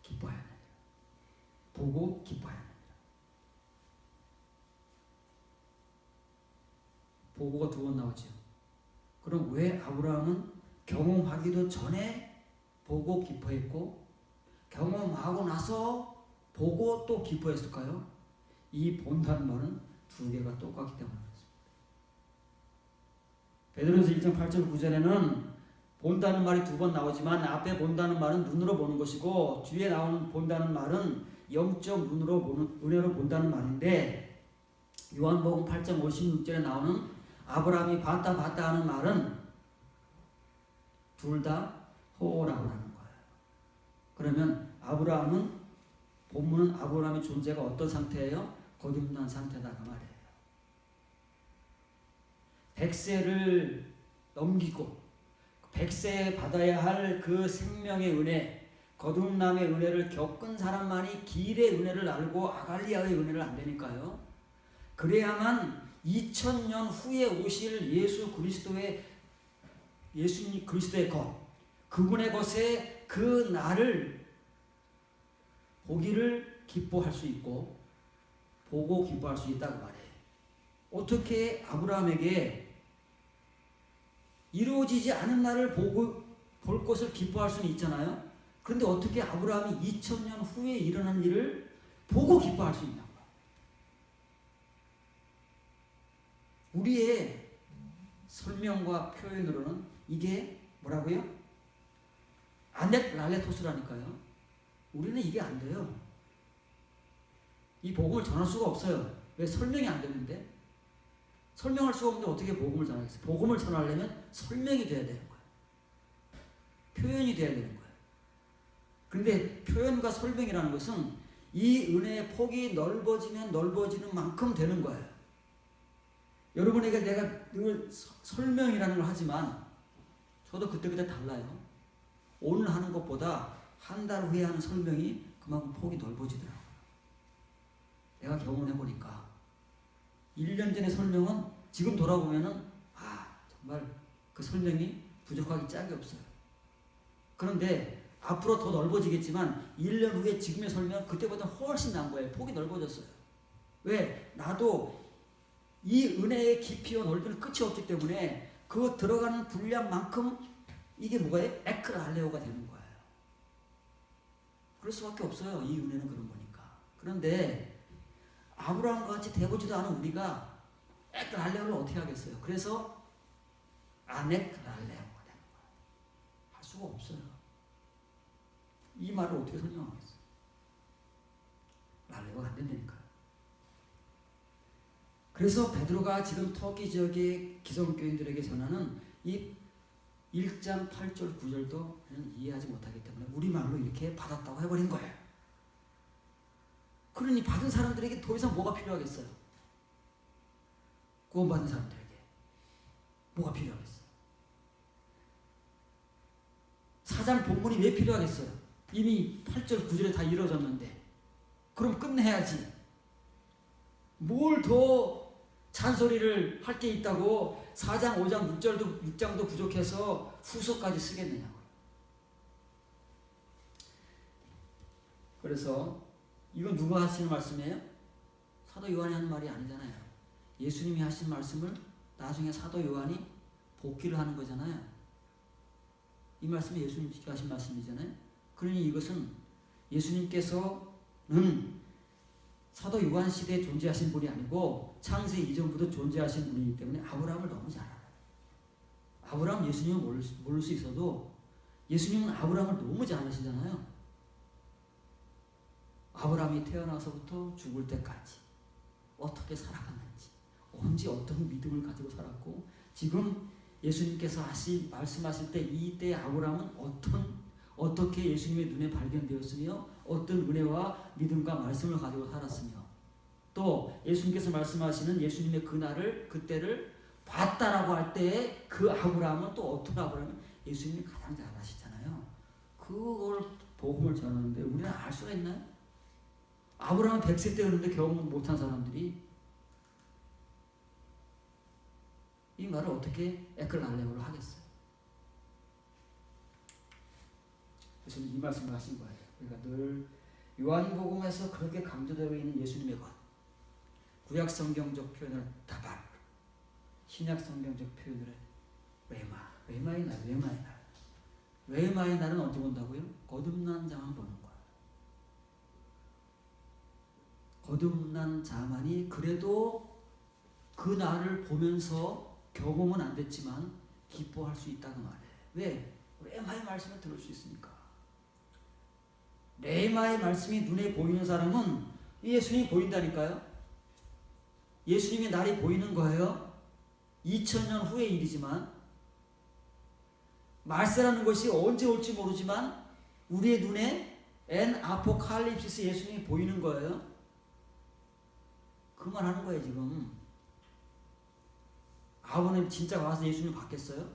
기뻐하였느니라. 보고 기뻐하였느니라. 보고가 두 번 나오죠. 그럼 왜 아브라함은 경험하기도 전에 보고 기뻐했고 경험하고 나서 보고 또 기뻐했을까요? 이 본다는 말은 두 개가 똑같기 때문에 그렇습니다. 베드로서 1장 8절 9절에는 본다는 말이 두 번 나오지만 앞에 본다는 말은 눈으로 보는 것이고 뒤에 나오는 본다는 말은 영적 눈으로 보는, 은혜로 본다는 말인데, 요한복음 8장 56절에 나오는 아브라함이 봤다 하는 말은 둘 다 호라고 하는 거예요. 그러면 아브라함은, 본문은 아브라함의 존재가 어떤 상태예요? 거듭난 상태다 그 말이에요. 100세를 넘기고 100세에 받아야 할 그 생명의 은혜, 거듭남의 은혜를 겪은 사람만이 길의 은혜를 알고 아갈리아의 은혜를 안다니까요. 그래야만 2000년 후에 오실 예수님 그리스도의 것, 그분의 것에 그 날을 보기를 기뻐할 수 있고 보고 기뻐할 수 있다고 말해요. 어떻게 아브라함에게 이루어지지 않은 날을 볼 것을 기뻐할 수는 있잖아요. 그런데 어떻게 아브라함이 2000년 후에 일어난 일을 보고 기뻐할 수 있나? 우리의 설명과 표현으로는 이게 뭐라고요? 랄레토스라니까요. 우리는 이게 안 돼요. 이 복음을 전할 수가 없어요. 왜? 설명이 안 되는데? 설명할 수가 없는데 어떻게 복음을 전하겠어요? 복음을 전하려면 설명이 돼야 되는 거예요. 표현이 돼야 되는 거예요. 그런데 표현과 설명이라는 것은 이 은혜의 폭이 넓어지면 넓어지는 만큼 되는 거예요. 여러분에게 내가 늘 설명이라는 걸 하지만 저도 그때그때 달라요. 오늘 하는 것보다 한 달 후에 하는 설명이 그만큼 폭이 넓어지더라고요. 내가 경험을 해보니까 1년 전의 설명은 지금 돌아보면은 정말 그 설명이 부족하기 짝이 없어요. 그런데 앞으로 더 넓어지겠지만 1년 후에 지금에 설명 그때보다 훨씬 난 거예요. 폭이 넓어졌어요. 왜? 나도 이 은혜의 깊이와 넓이는 끝이 없기 때문에 그 들어가는 분량만큼 이게 뭐가요? 에크랄레오가 되는 거예요. 그럴 수밖에 없어요. 이 은혜는 그런 거니까. 그런데 아브라함과 같이 되보지도 않은 우리가 에크랄레오를 어떻게 하겠어요? 그래서 아넥랄레오가 되는 거예요. 할 수가 없어요. 이 말을 어떻게 설명하겠어요? 랄레오가 안 된다니까요. 그래서 베드로가 지금 터키 지역의 기성교인들에게 전하는 이 1장 8절 9절도 이해하지 못하기 때문에 우리말로 이렇게 받았다고 해버린 거예요. 그러니 받은 사람들에게 더 이상 뭐가 필요하겠어요? 구원받은 사람들에게 뭐가 필요하겠어요? 사장 본문이 왜 필요하겠어요? 이미 8절 9절에 다 이루어졌는데 그럼 끝내야지. 뭘 더 잔소리를 할 게 있다고 4장 5장 6장도 부족해서 후서까지 쓰겠느냐고요. 그래서 이건 누가 하시는 말씀이에요? 사도 요한이 하는 말이 아니잖아요. 예수님이 하신 말씀을 나중에 사도 요한이 복기를 하는 거잖아요. 이 말씀이 예수님께서 하신 말씀이잖아요. 그러니 이것은 예수님께서는 사도 요한 시대에 존재하신 분이 아니고 창세 이전부터 존재하신 분이기 때문에 아브라함을 너무 잘 알아요. 아브라함 예수님은 모를 수 있어도 예수님은 아브라함을 너무 잘 아시잖아요. 아브라함이 태어나서부터 죽을 때까지 어떻게 살아갔는지, 언제 어떤 믿음을 가지고 살았고, 지금 예수님께서 말씀하실 때 이때 아브라함은 어떻게 예수님의 눈에 발견되었으며 어떤 은혜와 믿음과 말씀을 가지고 살았으며, 또 예수님께서 말씀하시는 예수님의 그때를 봤다라고 할 때에 그 아브라함은 또 어떤 아브라함은 예수님이 가장 잘 아시잖아요. 그걸 복음을 전하는데 우리는 알 수가 있나요? 아브라함은 100세 때였는데 경험 못한 사람들이 이 말을 어떻게 에클랄레오로 하겠어요? 그래서 이 말씀을 하신 거예요. 그러니까 늘 요한복음에서 그렇게 강조되어 있는 예수님의 것, 구약 성경적 표현을 다발, 신약 성경적 표현을 레마의 날. 레마의 날은 언제 본다고요? 거듭난 자만 보는 거예요. 거듭난 자만이 그래도 그 날을 보면서 경험은 안 됐지만 기뻐할 수 있다는 말이에요. 왜? 레마의 말씀을 들을 수 있으니까. 레마의 말씀이 눈에 보이는 사람은 예수님이 보인다니까요. 예수님의 날이 보이는 거예요. 2000년 후의 일이지만, 말세라는 것이 언제 올지 모르지만 우리의 눈에 아포칼립시스 예수님이 보이는 거예요. 그 말 하는 거예요. 지금 아버님 진짜 와서 예수님 봤겠어요?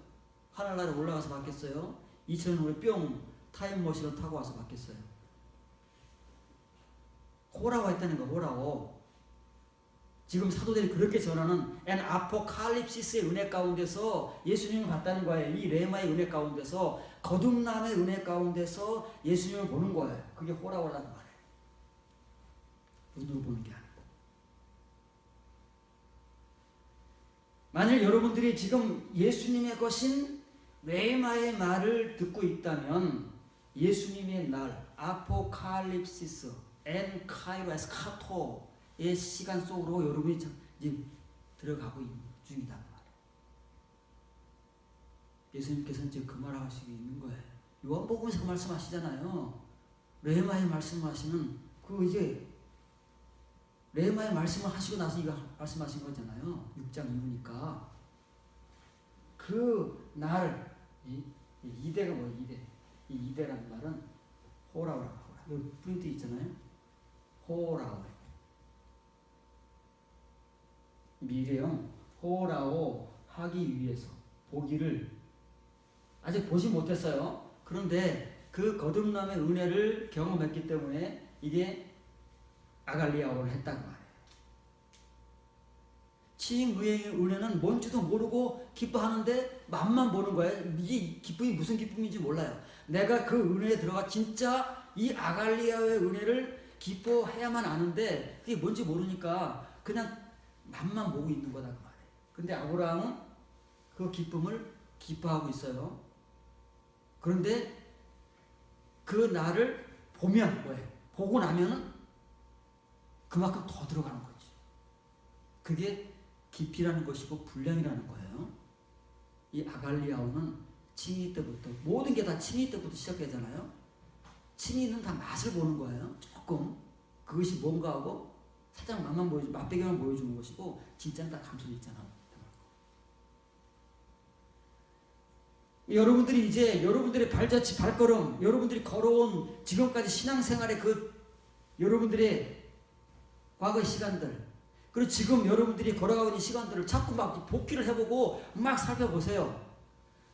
하늘나라에 올라가서 봤겠어요? 2000년 후에 뿅 타임머신을 타고 와서 봤겠어요? 호라고 했다는 거, 호라고. 지금 사도들이 그렇게 전하는 아포칼립시스의 은혜 가운데서 예수님을 봤다는 거예요. 이 레마의 은혜 가운데서, 거듭남의 은혜 가운데서 예수님을 보는 거예요. 그게 호라고라는 말이에요. 눈으로 보는 게 아니고. 만일 여러분들이 지금 예수님의 것인 레마의 말을 듣고 있다면 예수님의 날, 아포칼립시스, 카이로스, 카토의 시간 속으로 여러분이 이제 들어가고 있는 중이다 말이에요. 예수님께서는 지금 그 말을 하시고 있는 거예요. 요한복음에서 그 말씀하시잖아요. 레마의 말씀하시는 그 이제 레마의 말씀을 하시고 나서 이거 말씀하신 거잖아요. 6장 이후니까. 그 날, 이대가 뭐예요? 이대. 이 이대라는 말은 호라오라. 여기 프린트 있잖아요. 호라오. 미래형 호라오 하기 위해서 보기를 아직 보지 못했어요. 그런데 그 거듭남의 은혜를 경험했기 때문에 이게 아갈리아오를 했다고 말해요. 칭의의 은혜는 뭔지도 모르고 기뻐하는데 맛만 보는 거예요. 이 기쁨이 무슨 기쁨인지 몰라요. 내가 그 은혜에 들어가 진짜 이 아갈리아의 은혜를 기뻐해야만 아는데 그게 뭔지 모르니까 그냥 맛만 보고 있는 거다 그 말이에요. 근데 아브라함은 그 기쁨을 기뻐하고 있어요. 그런데 그 날을 보면 뭐예요? 보고 나면은 그만큼 더 들어가는 거지. 그게 깊이라는 것이고 분량이라는 거예요. 이 아갈리아오는 칭의 때부터 모든 게 다 칭의 때부터 시작되잖아요. 칭의는 다 맛을 보는 거예요. 조금 그것이 뭔가 하고 살짝 맛만 보여주, 맛배경을 보여주는 것이고 진짜는 다 감춰져 있잖아요. 여러분들이 이제 여러분들의 발자취 발걸음, 여러분들이 걸어온 지금까지 신앙생활의 그 여러분들의 과거의 시간들, 그리고 지금 여러분들이 걸어가고 있는 시간들을 자꾸 막 복기를 해보고 막 살펴보세요.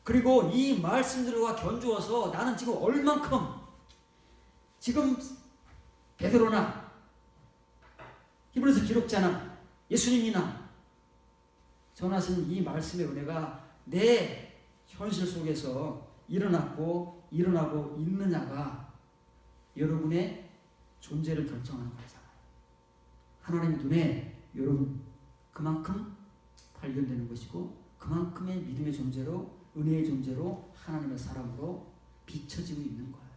그리고 이 말씀들과 견주어서 나는 지금 얼만큼 지금 베드로나 히브리서 기록자나 예수님이나 전하신 이 말씀의 은혜가 내 현실 속에서 일어났고 일어나고 있느냐가 여러분의 존재를 결정하는 거잖아요. 하나님의 눈에 여러분 그만큼 발견되는 것이고 그만큼의 믿음의 존재로 은혜의 존재로 하나님의 사람으로 비춰지고 있는 거예요.